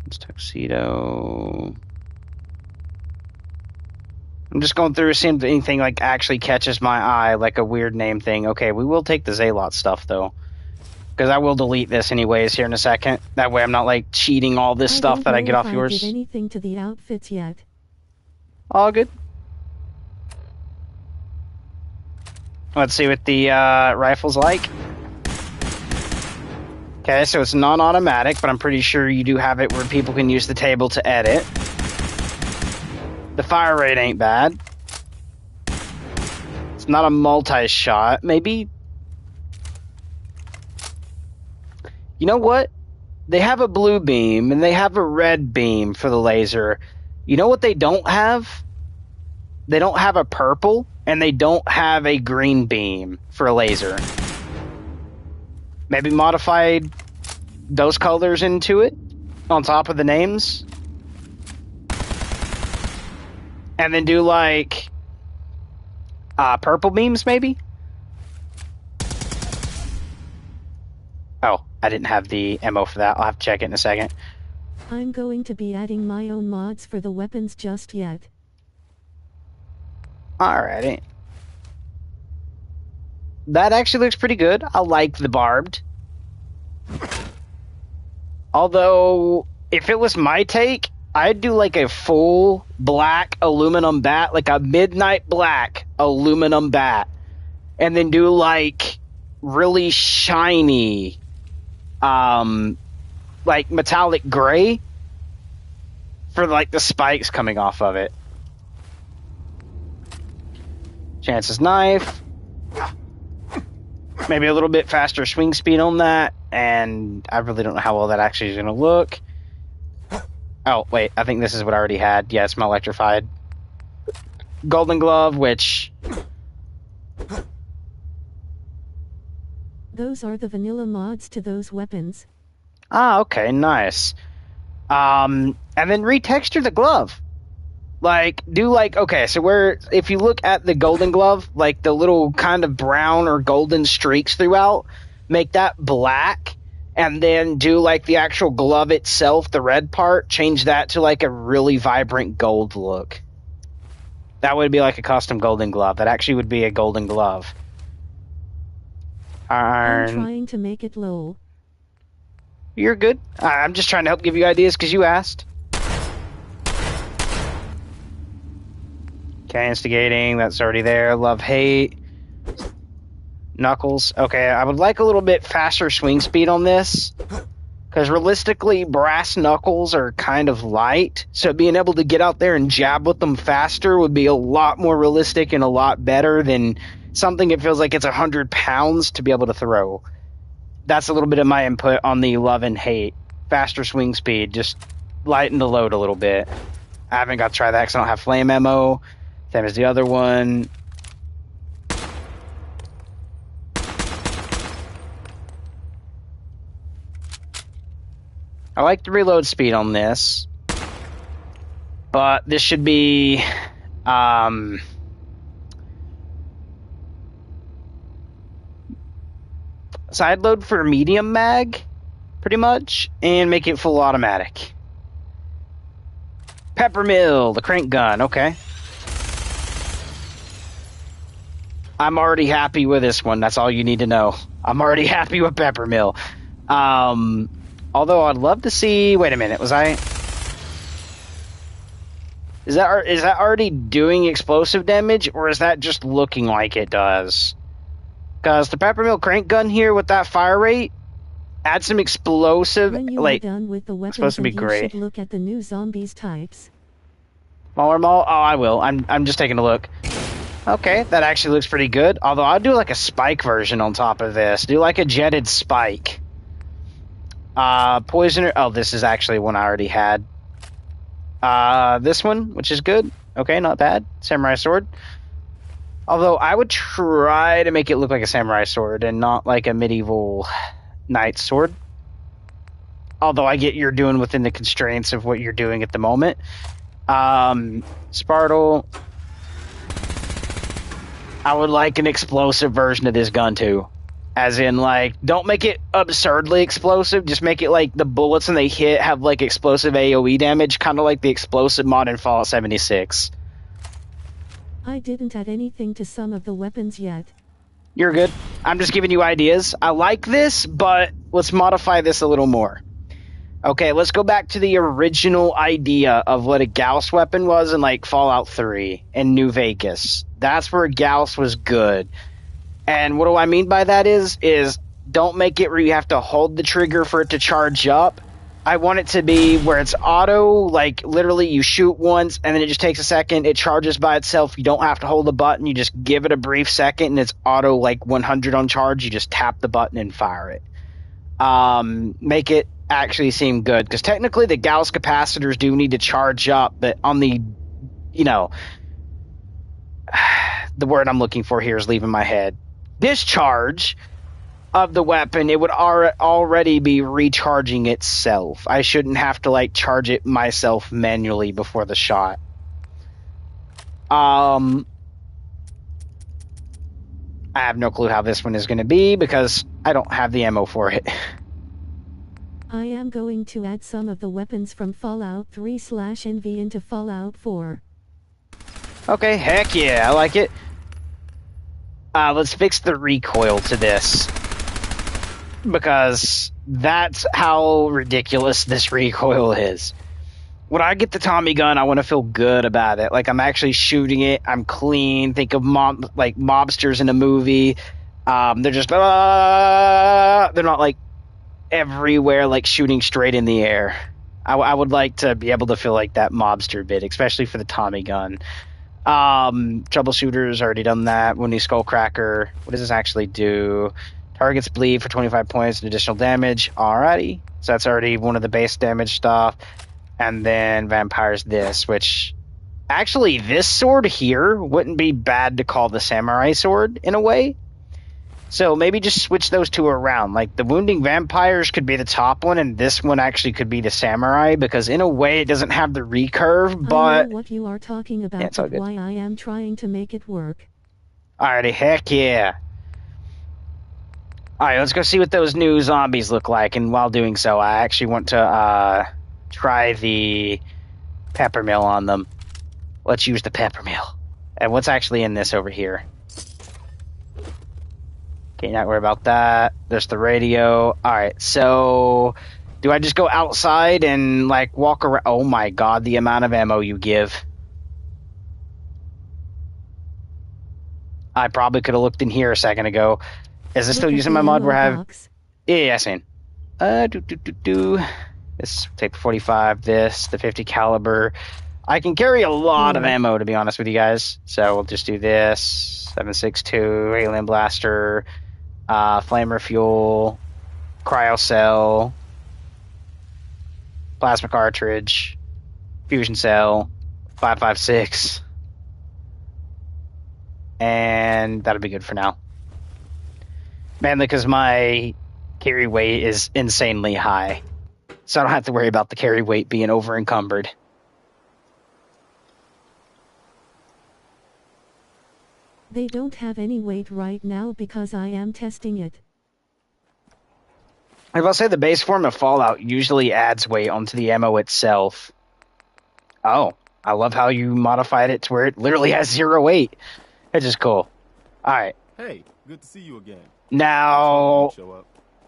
It's tuxedo. I'm just going through seeing if anything like actually catches my eye, like a weird name thing. Okay, we will take the Zalot stuff though, because I will delete this anyways here in a second. That way I'm not like cheating all this stuff that I get off yours. I did anything to the outfits yet. All good. Let's see what the rifle's like. Okay, so it's non-automatic, but I'm pretty sure you do have it where people can use the table to edit. The fire rate ain't bad. It's not a multi-shot. Maybe... You know what? They have a blue beam, and they have a red beam for the laser. You know what they don't have? They don't have a purple, and they don't have a green beam for a laser. Maybe modified those colors into it on top of the names. And then do like purple beams maybe? Oh, I didn't have the ammo for that. I'll have to check it in a second. I'm going to be adding my own mods for the weapons just yet. Alrighty. That actually looks pretty good. I like the barbed. Although, if it was my take, I'd do like a full black aluminum bat, like a midnight black aluminum bat. And then do like really shiny, like metallic gray for like the spikes coming off of it. Chance's knife. Maybe a little bit faster swing speed on that, and I really don't know how well that actually is going to look. Oh, wait, I think this is what I already had. Yeah, it's my electrified. Golden glove, which... Those are the vanilla mods to those weapons. Ah, okay, nice. And then retexture the glove. Like, do like, okay, so where, if you look at the golden glove, like the little kind of brown or golden streaks throughout, make that black, and then do like the actual glove itself, the red part, change that to like a really vibrant gold look. That would be like a custom golden glove. That actually would be a golden glove. I'm trying to make it low. You're good. I'm just trying to help give you ideas because you asked. Okay, instigating, that's already there. Love, hate. Knuckles. Okay, I would like a little bit faster swing speed on this. Because realistically, brass knuckles are kind of light. So being able to get out there and jab with them faster would be a lot more realistic and a lot better than something that feels like it's 100 pounds to be able to throw. That's a little bit of my input on the love and hate. Faster swing speed, just lighten the load a little bit. I haven't got to try that because I don't have flame ammo. Same as the other one. I like the reload speed on this. But this should be... side load for medium mag, pretty much, and make it full automatic. Peppermill, the crank gun, okay. I'm already happy with this one. That's all you need to know. I'm already happy with Peppermill. Although I'd love to see... Wait a minute, was I... Is that already doing explosive damage, or is that just looking like it does? Because the Peppermill crank gun here with that fire rate, add some explosive... When you like, are done with the weapons, supposed to be great. You should look at the new zombies types. Smaller mall? Oh, I will. I'm just taking a look. Okay, that actually looks pretty good. Although I'll do like a spike version on top of this. Do like a jetted spike. Poisoner. Oh, this is actually one I already had. This one, which is good. Okay, not bad. Samurai sword. Although I would try to make it look like a samurai sword and not like a medieval knight sword. Although I get you're doing within the constraints of what you're doing at the moment. Spartle. I would like an explosive version of this gun too. As in, like, don't make it absurdly explosive. Just make it like the bullets when they hit have like explosive AoE damage, kind of like the explosive mod in Fallout 76. I didn't add anything to some of the weapons yet. You're good. I'm just giving you ideas. I like this, but let's modify this a little more. Okay, let's go back to the original idea of what a Gauss weapon was in like Fallout 3 and New Vegas. That's where Gauss was good. And what do I mean by that is don't make it where you have to hold the trigger for it to charge up. I want it to be where it's auto, like literally you shoot once and then it just takes a second, it charges by itself. You don't have to hold the button, you just give it a brief second and it's auto like 100 on charge. You just tap the button and fire it. Make it actually seem good, because technically the Gauss capacitors do need to charge up, but on the, you know, the word I'm looking for here is leaving my head. Discharge of the weapon, it would already be recharging itself. I shouldn't have to like charge it myself manually before the shot. I have no clue how this one is going to be because I don't have the ammo for it. I am going to add some of the weapons from Fallout 3/NV into Fallout 4. Okay, heck yeah, I like it. Let's fix the recoil to this, because that's how ridiculous this recoil is. When I get the Tommy gun, I want to feel good about it. Like I'm actually shooting it. I'm clean. Think of like mobsters in a movie. They're just they're not like everywhere, like shooting straight in the air. I would like to be able to feel like that mobster bit, especially for the Tommy gun. Troubleshooter's already done that. Wounding Skullcracker. What does this actually do? Targets bleed for 25 points and additional damage. Alrighty. So that's already one of the base damage stuff. And then Vampires this, which actually this sword here wouldn't be bad to call the Samurai sword in a way. So maybe just switch those two around. Like the Wounding Vampires could be the top one, and this one actually could be the Samurai, because in a way it doesn't have the recurve, but I know what you are talking about, yeah, but why I am trying to make it work. Alrighty, heck yeah. Alright, let's go see what those new zombies look like, and while doing so, I actually want to try the peppermill on them. Let's use the peppermill. And what's actually in this over here? Okay, not worry about that. There's the radio. Alright, so do I just go outside and like walk around? Oh my god, the amount of ammo you give. I probably could have looked in here a second ago. Is this still using my mod where I have... Yeah, I've seen. This take the 45, this, the 50 caliber. I can carry a lot of ammo, to be honest with you guys. So we'll just do this. 7.62, alien blaster, flamer fuel, cryocell, plasma cartridge, fusion cell, 5.56. And that'll be good for now. Mainly because my carry weight is insanely high. So I don't have to worry about the carry weight being over encumbered. They don't have any weight right now because I am testing it. If I'll say the base form of Fallout usually adds weight onto the ammo itself. Oh, I love how you modified it to where it literally has 0 weight. It's just cool. Alright. Hey, good to see you again. Now,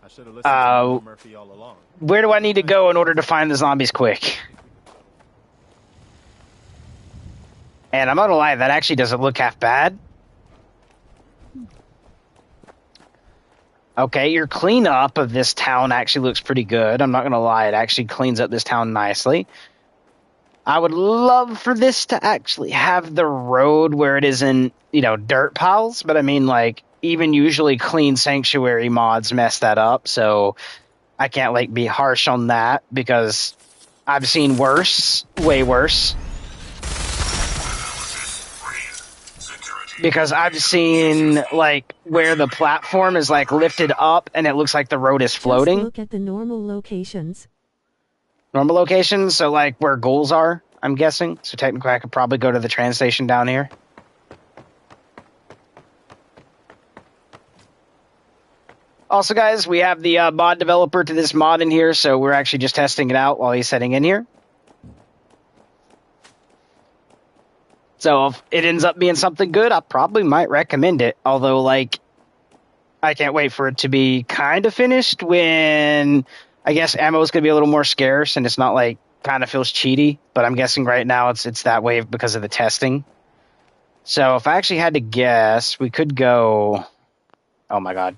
I should have listened to Murphy all along. Where do I need to go in order to find the zombies quick? And I'm not gonna lie, that actually doesn't look half bad. Okay, your cleanup of this town actually looks pretty good. I'm not gonna lie, it actually cleans up this town nicely. I would love for this to actually have the road where it isn't, you know, dirt piles, but I mean, like, even usually clean sanctuary mods mess that up, so I can't like be harsh on that because I've seen worse, way worse. Because I've seen like where the platform is like lifted up and it looks like the road is floating. Just look at the normal locations. Normal locations, so like where ghouls are, I'm guessing. So technically I could probably go to the train station down here. Also, guys, we have the mod developer to this mod in here, so we're actually just testing it out while he's setting in here. So if it ends up being something good, I probably might recommend it. Although, like, I can't wait for it to be kind of finished when I guess ammo is going to be a little more scarce and it's not like kind of feels cheaty. But I'm guessing right now it's that way because of the testing. So if I actually had to guess, we could go... Oh, my God.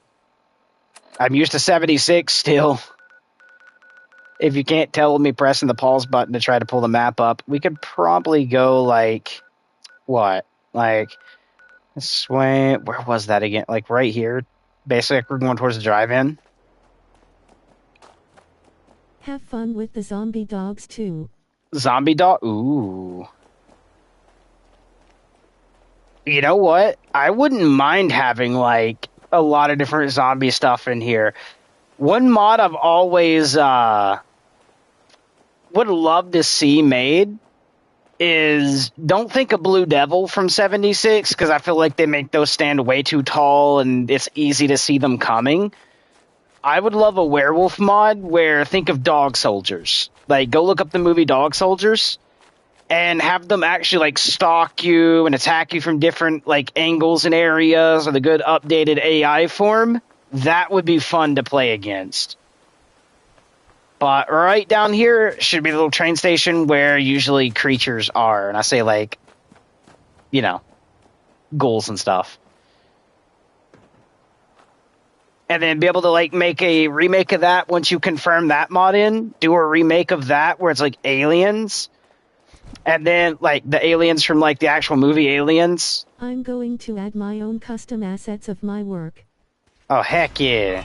I'm used to 76 still. If you can't tell with me pressing the pause button to try to pull the map up, we could probably go like... What? Like, this way... Where was that again? Like, right here? Basically, like we're going towards the drive-in. Have fun with the zombie dogs, too. Zombie dog? Ooh. You know what? I wouldn't mind having, like, a lot of different zombie stuff in here. One mod I've always would love to see made is, don't think of Blue Devil from 76, because I feel like they make those stand way too tall and it's easy to see them coming. I would love a werewolf mod where, think of Dog Soldiers. Like, go look up the movie Dog Soldiers and have them actually, like, stalk you and attack you from different, like, angles and areas with a good updated AI form. That would be fun to play against. But right down here should be the little train station where usually creatures are. And I say, like, you know, ghouls and stuff. And then be able to, like, make a remake of that once you confirm that mod in. Do a remake of that where it's, like, aliens. And then, like, the aliens from, like, the actual movie Aliens. I'm going to add my own custom assets of my work. Oh, heck yeah.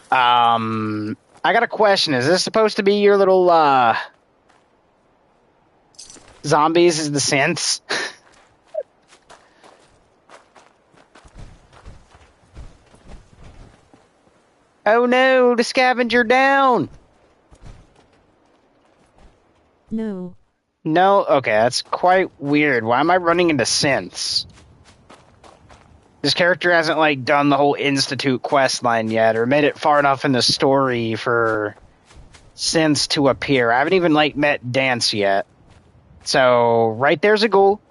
I got a question. Is this supposed to be your little, zombies is the sense? Oh no, the scavenger down! No. No? Okay, that's quite weird. Why am I running into synths? This character hasn't, like, done the whole Institute quest line yet, or made it far enough in the story for synths to appear. I haven't even, like, met Dance yet. So, right there's a ghoul.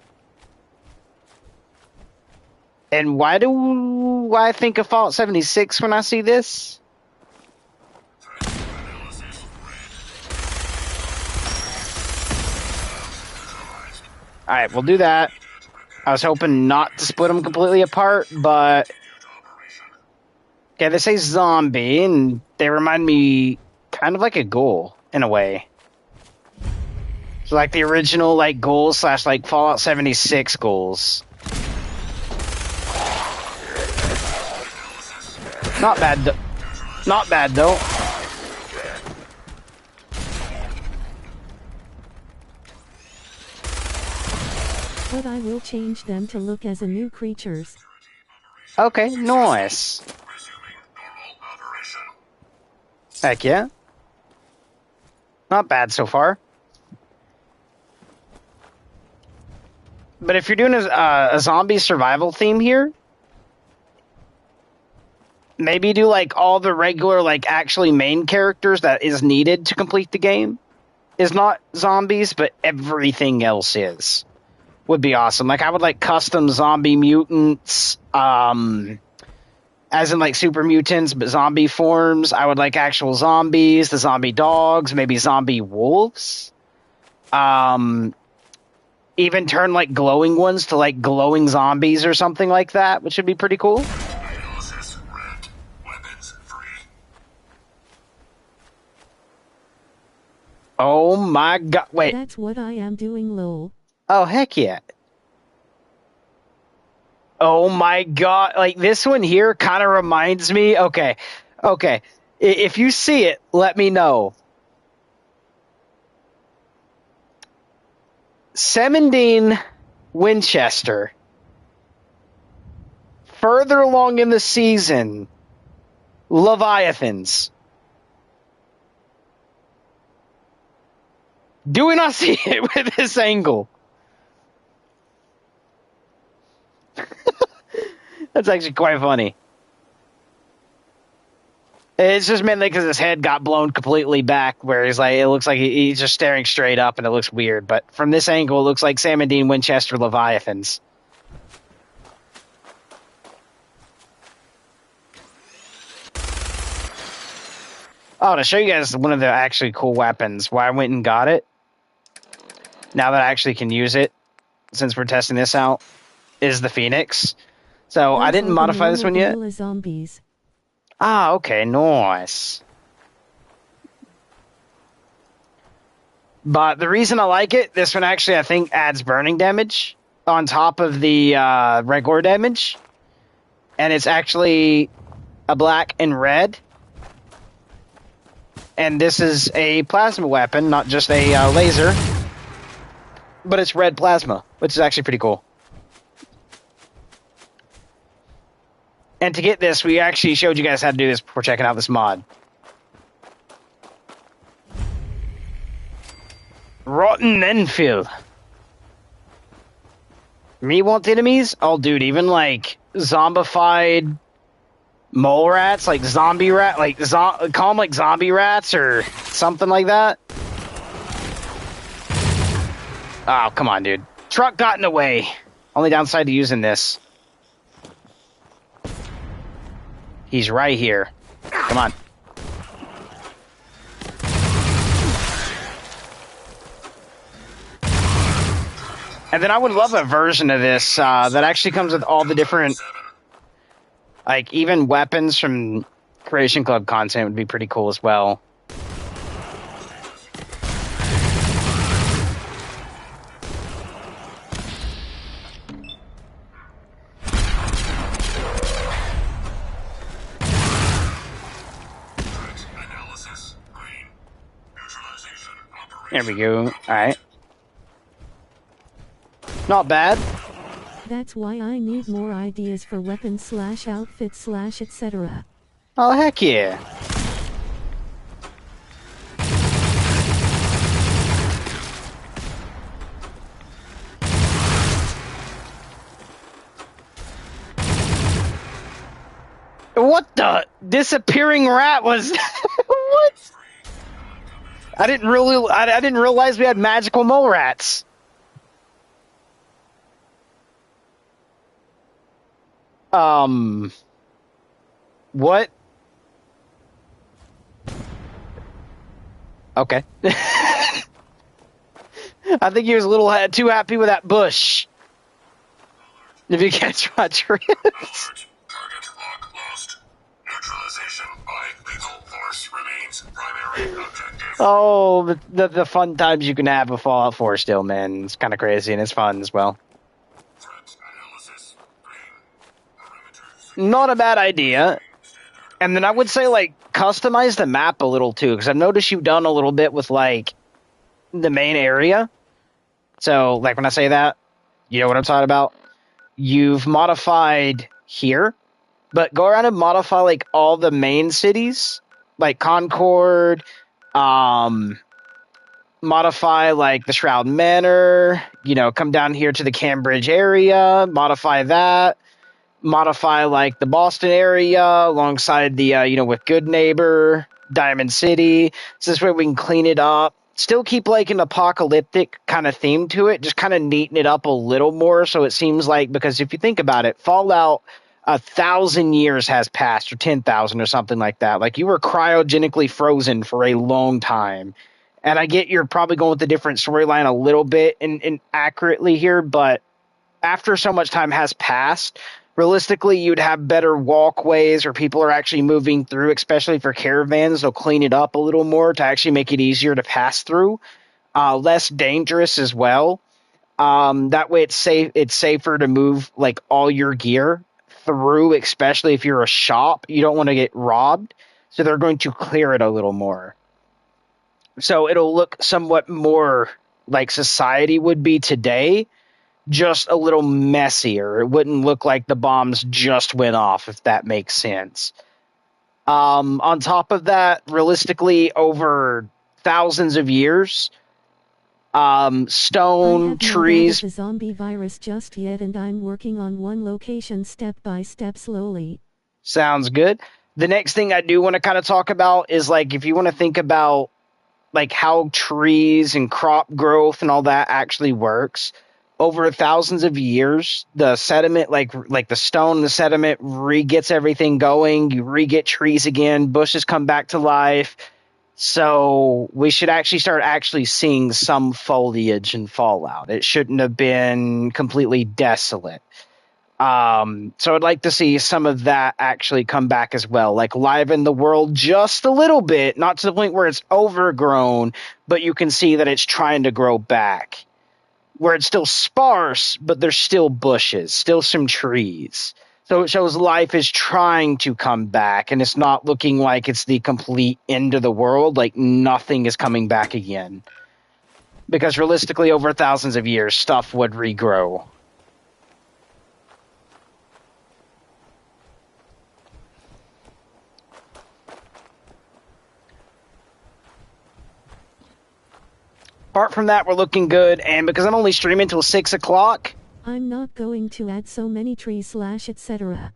And why do I think of Fallout 76 when I see this? Alright, we'll do that. I was hoping not to split them completely apart, but... Okay, they say zombie, and they remind me kind of like a ghoul, in a way. So like the original, like, ghouls / like, Fallout 76 ghouls. Not bad, though. Not bad, though. But I will change them to look as a new creatures. Okay, nice. Heck yeah. Not bad so far. But if you're doing a zombie survival theme here, maybe do, like, all the regular, like, actually main characters that is needed to complete the game. Is not zombies, but everything else is. Would be awesome. Like, I would like custom zombie mutants, as in, like, super mutants, but zombie forms. I would like actual zombies, the zombie dogs, maybe zombie wolves. Even turn, like, glowing ones to, like, glowing zombies or something like that, which would be pretty cool. Oh my god. Wait. That's what I am doing, lol. Oh, heck yeah. Oh my god. Like, this one here kind of reminds me. Okay. If you see it, let me know. Semendine Winchester. Further along in the season, Leviathans. Do we not see it with this angle? That's actually quite funny. It's just mainly because his head got blown completely back, where he's like, it looks like he's just staring straight up, and it looks weird. But from this angle, it looks like Sam and Dean Winchester Leviathans. Oh, to show you guys one of the actually cool weapons, why I went and got it, now that I actually can use it, since we're testing this out, is the Phoenix. So I didn't modify this one yet. Zombies. Ah, okay, nice. But the reason I like it, this one actually I think adds burning damage on top of the regular damage. And it's actually a black and red. And this is a plasma weapon, not just a laser. But it's red plasma, which is actually pretty cool. And to get this, we actually showed you guys how to do this before checking out this mod. Rotten Enfield. Me want enemies? Oh, dude, even like zombified mole rats, like zombie rat, like call them like zombie rats or something like that. Oh, come on, dude. Truck got in the way. Only downside to using this. He's right here. Come on. And then I would love a version of this that actually comes with all the different, like, even weapons from Creation Club content would be pretty cool as well. There we go. Alright. Not bad. That's why I need more ideas for weapons / outfits / etc. Oh, heck yeah. What the? Disappearing rat was... What? I didn't realize we had magical mole rats. What? Okay. I think he was a little too happy with that bush. If you catch my drift. Target lock lost. Neutralization by lethal force remains primary objective. Oh, the fun times you can have with Fallout 4 still, man. It's kind of crazy and it's fun as well. Not a bad idea. And then I would say, like, customize the map a little, too, because I've noticed you've done a little bit with, like, the main area. So, like, when I say that, you know what I'm talking about? You've modified here, but go around and modify, like, all the main cities, like Concord, modify, like, the Shroud Manor, you know, come down here to the Cambridge area, modify that. Modify, like, the Boston area alongside the, you know, with Good Neighbor, Diamond City. So this way we can clean it up. Still keep, like, an apocalyptic kind of theme to it. Just kind of neaten it up a little more so it seems like, because if you think about it, Fallout 1,000 years has passed, or 10,000 or something like that. Like, you were cryogenically frozen for a long time. And I get you're probably going with a different storyline a little bit and accurately here, but after so much time has passed, Realistically, you'd have better walkways where people are actually moving through, especially for caravans. They'll clean it up a little more to actually make it easier to pass through. Less dangerous as well. That way it's safe. It's safer to move like all your gear through, especially if you're a shop. You don't want to get robbed, so they're going to clear it a little more. So it'll look somewhat more like society would be today, just a little messier. It wouldn't look like the bombs just went off, if that makes sense. On top of that, realistically, over thousands of years, stone, trees. I haven't the zombie virus just yet, and I'm working on one location step by step slowly. Sounds good. The next thing I do want to kind of talk about is like if you want to think about like how trees and crop growth and all that actually works. Over thousands of years, the sediment, like the stone, the sediment re-gets everything going. You re-get trees again. Bushes come back to life. So we should actually start seeing some foliage and fallout. It shouldn't have been completely desolate. So I'd like to see some of that actually come back as well, like liven the world just a little bit, not to the point where it's overgrown, but you can see that it's trying to grow back. Where it's still sparse, but there's still bushes, still some trees. So it shows life is trying to come back, and it's not looking like it's the complete end of the world, like nothing is coming back again. Because realistically, over thousands of years, stuff would regrow. Apart from that, we're looking good, and because I'm only streaming until 6 o'clock... I'm not going to add so many trees / etc.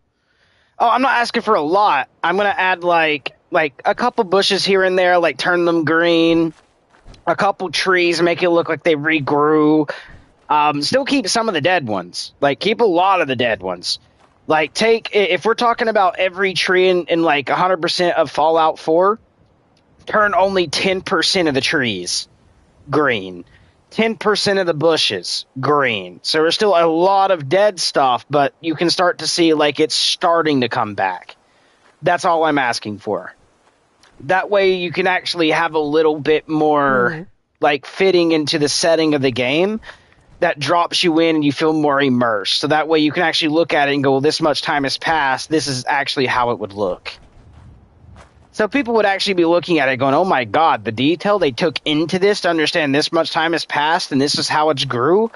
Oh, I'm not asking for a lot. I'm going to add, like a couple bushes here and there, like turn them green. A couple trees, make it look like they regrew. Still keep some of the dead ones. Like, keep a lot of the dead ones. Like, if we're talking about every tree in like 100% of Fallout 4, turn only 10% of the trees green. 10% of the bushes green. So there's still a lot of dead stuff, but you can start to see like it's starting to come back. That's all I'm asking for. That way you can actually have a little bit more like fitting into the setting of the game that drops you in and you feel more immersed. So that way you can actually look at it and go, well, this much time has passed. This is actually how it would look. So people would actually be looking at it going, oh my god, the detail they took into this to understand this much time has passed and this is how it's grew.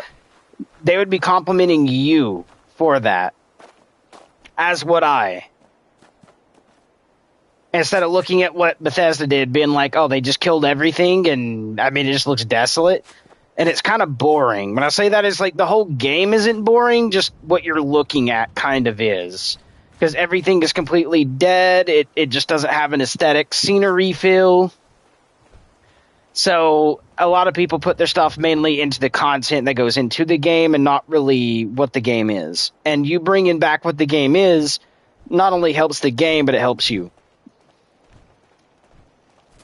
They would be complimenting you for that. As would I. Instead of looking at what Bethesda did, being like, oh, they just killed everything and, I mean, it just looks desolate. And it's kind of boring. When I say that, it's like the whole game isn't boring, just what you're looking at kind of is. Because everything is completely dead. It just doesn't have an aesthetic scenery feel. So a lot of people put their stuff mainly into the content that goes into the game and not really what the game is. And you bringing back what the game is not only helps the game, but it helps you.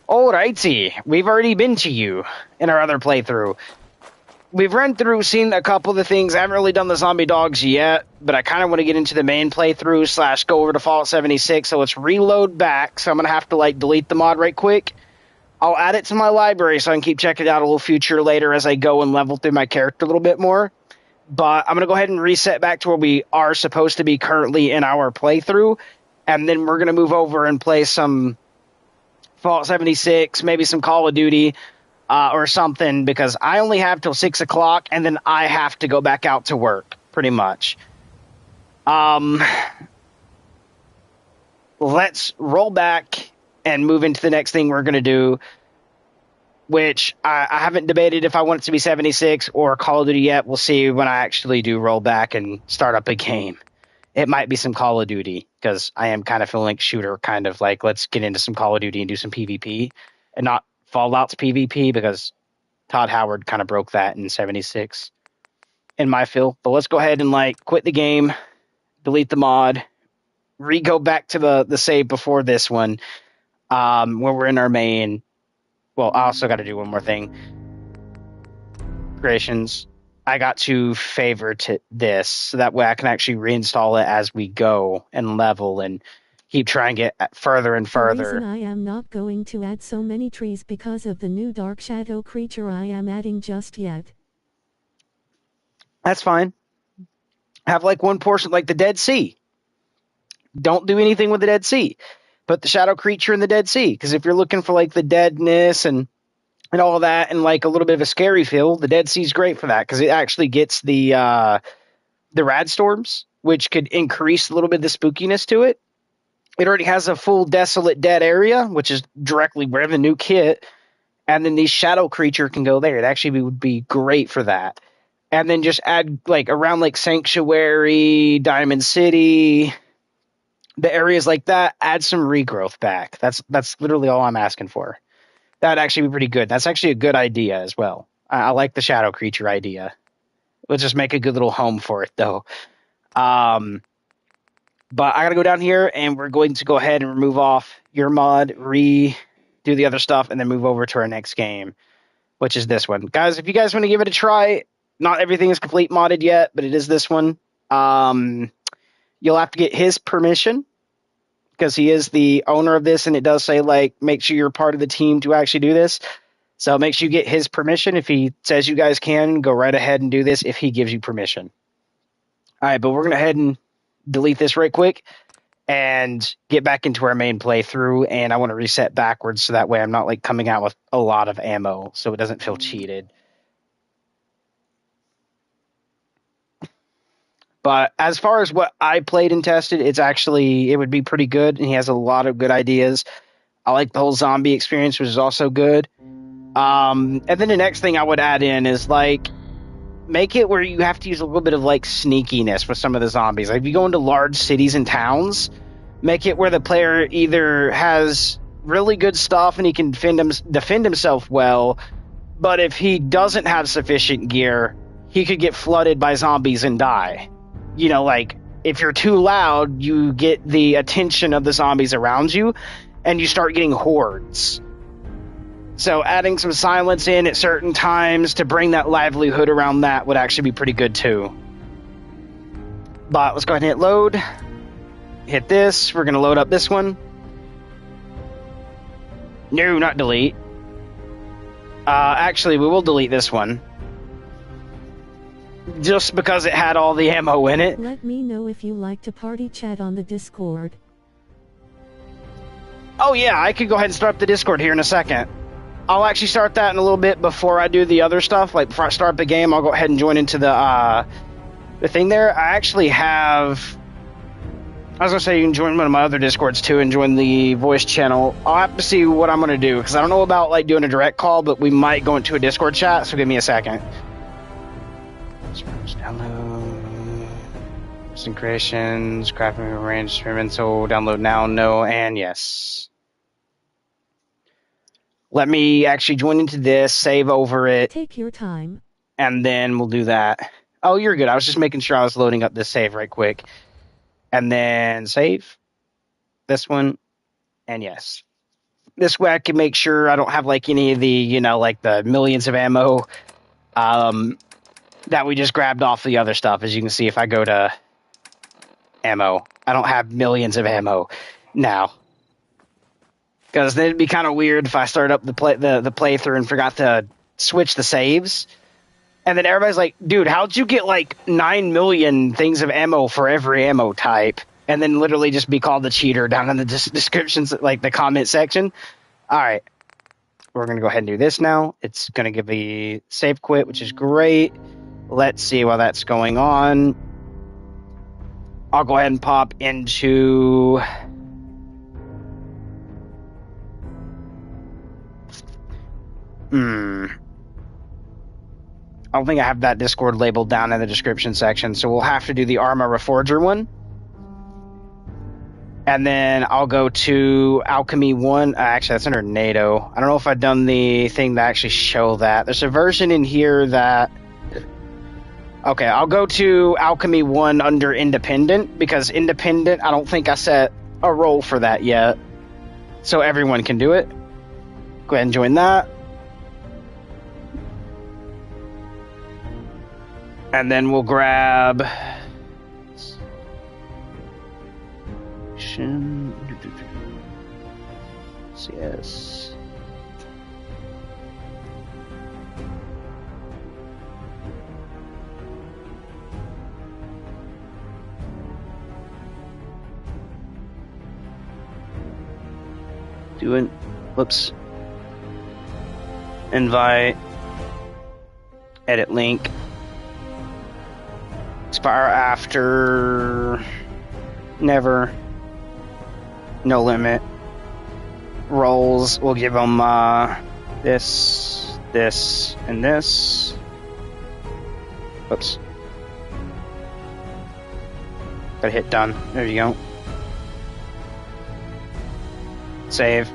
Alrighty, we've already been to you in our other playthrough. We've run through, seen a couple of the things. I haven't really done the zombie dogs yet, but I kind of want to get into the main playthrough / go over to Fallout 76, so let's reload back. So I'm going to have to, like, delete the mod right quick. I'll add it to my library so I can keep checking it out a little future later as I go and level through my character a little bit more. But I'm going to go ahead and reset back to where we are supposed to be currently in our playthrough, and then we're going to move over and play some Fallout 76, maybe some Call of Duty, or something, because I only have till 6 o'clock, and then I have to go back out to work, pretty much. Let's roll back and move into the next thing we're going to do, which I haven't debated if I want it to be 76 or Call of Duty yet. We'll see when I actually do roll back and start up a game. It might be some Call of Duty, because I am kind of feeling like shooter, kind of like, let's get into some Call of Duty and do some PvP, and not Fallout's PvP, because Todd Howard kind of broke that in 76 in my feel. But let's go ahead and like quit the game, delete the mod, go back to the save before this one, where we're in our main. Well, I also got to do one more thing. Creations. I got to favorite this, so that way I can actually reinstall it as we go and level and keep trying to get further and The further. reason I am not going to add so many trees because of the new dark shadow creature I am adding just yet. That's fine. Have like one portion, like the Dead Sea. Don't do anything with the Dead Sea. Put the shadow creature in the Dead Sea, because if you're looking for like the deadness and all of that and like a little bit of a scary feel, the Dead Sea's great for that, because it actually gets the rad storms, which could increase a little bit of the spookiness to it. It already has a full desolate dead area, which is directly where the new kit, and then the shadow creature can go there. It actually would be great for that. And then just add like around like Sanctuary, Diamond City, the areas like that, add some regrowth back. That's literally all I'm asking for. That'd actually be pretty good. That's actually a good idea as well. I like the shadow creature idea. Let's just make a good little home for it, though. But I got to go down here, and we're going to go ahead and remove off your mod, do the other stuff, and then move over to our next game, which is this one. Guys, if you guys want to give it a try, not everything is complete modded yet, but it is this one. You'll have to get his permission, because he is the owner of this, and it does say, like, make sure you're part of the team to actually do this. So make sure you get his permission. If he says you guys can, go right ahead and do this if he gives you permission. All right, but we're going to head and delete this right quick and get back into our main playthrough, and I want to reset backwards so that way I'm not like coming out with a lot of ammo so it doesn't feel cheated. But as far as what I played and tested, it would be pretty good, and he has a lot of good ideas. I like the whole zombie experience, which is also good. And then the next thing I would add in is like, make it where you have to use a little bit of like sneakiness with some of the zombies. Like if you go into large cities and towns, make it where the player either has really good stuff and he can defend himself well, but if he doesn't have sufficient gear, he could get flooded by zombies and die. You know, like if you're too loud, you get the attention of the zombies around you and you start getting hordes. So adding some silence in at certain times to bring that livelihood around that would actually be pretty good too. But let's go ahead and hit load. Hit this. We're going to load up this one. No, not delete. Actually, we will delete this one. Just because it had all the ammo in it. Let me know if you like to party chat on the Discord. Oh yeah, I could go ahead and start the Discord here in a second. I'll actually start that in a little bit before I do the other stuff. Like before I start the game, I'll go ahead and join into the thing there. I actually have... I was going to say you can join one of my other Discords too and join the voice channel. I'll have to see what I'm going to do, because I don't know about like doing a direct call, but we might go into a Discord chat, so give me a second. Download... Instant creations, crafting range experimental, download now, no, and yes. Let me actually join into this, save over it. Take your time. And then we'll do that. Oh, you're good. I was just making sure I was loading up this save right quick. And then save. This one. And yes. This way I can make sure I don't have like any of the, you know, like the millions of ammo that we just grabbed off the other stuff. As you can see, if I go to ammo, I don't have millions of ammo now. Because then it'd be kind of weird if I started up the playthrough and forgot to switch the saves. And then everybody's like, dude, how'd you get like 9 million things of ammo for every ammo type? And then literally just be called the cheater down in the descriptions, like the comment section. All right. We're going to go ahead and do this now. It's going to give me save quit, which is great. Let's see while that's going on. I'll go ahead and pop into... I don't think I have that Discord labeled down in the description section, so we'll have to do the Arma Reforger one. And then I'll go to Alchemy 1. Actually, that's under NATO. I don't know if I've done the thing to actually show that. There's a version in here that... Okay, I'll go to Alchemy 1 under Independent, because Independent, I don't think I set a role for that yet. So everyone can do it. Go ahead and join that. And then we'll grab... Yes. Doing... Whoops. Invite. Edit link. Expire after. Never. No limit. Roles. We'll give them this, this, and this. Oops. Gotta hit done. There you go. Save.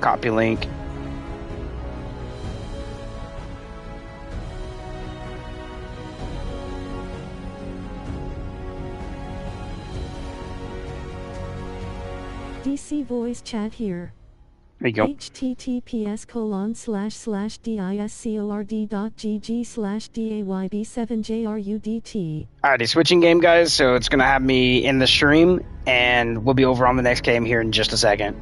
Copy link. DC voice chat here. There you go. https://discord.gg/dayb7jrudt. Alrighty, switching game, guys. So it's gonna have me in the stream, and we'll be over on the next game here in just a second.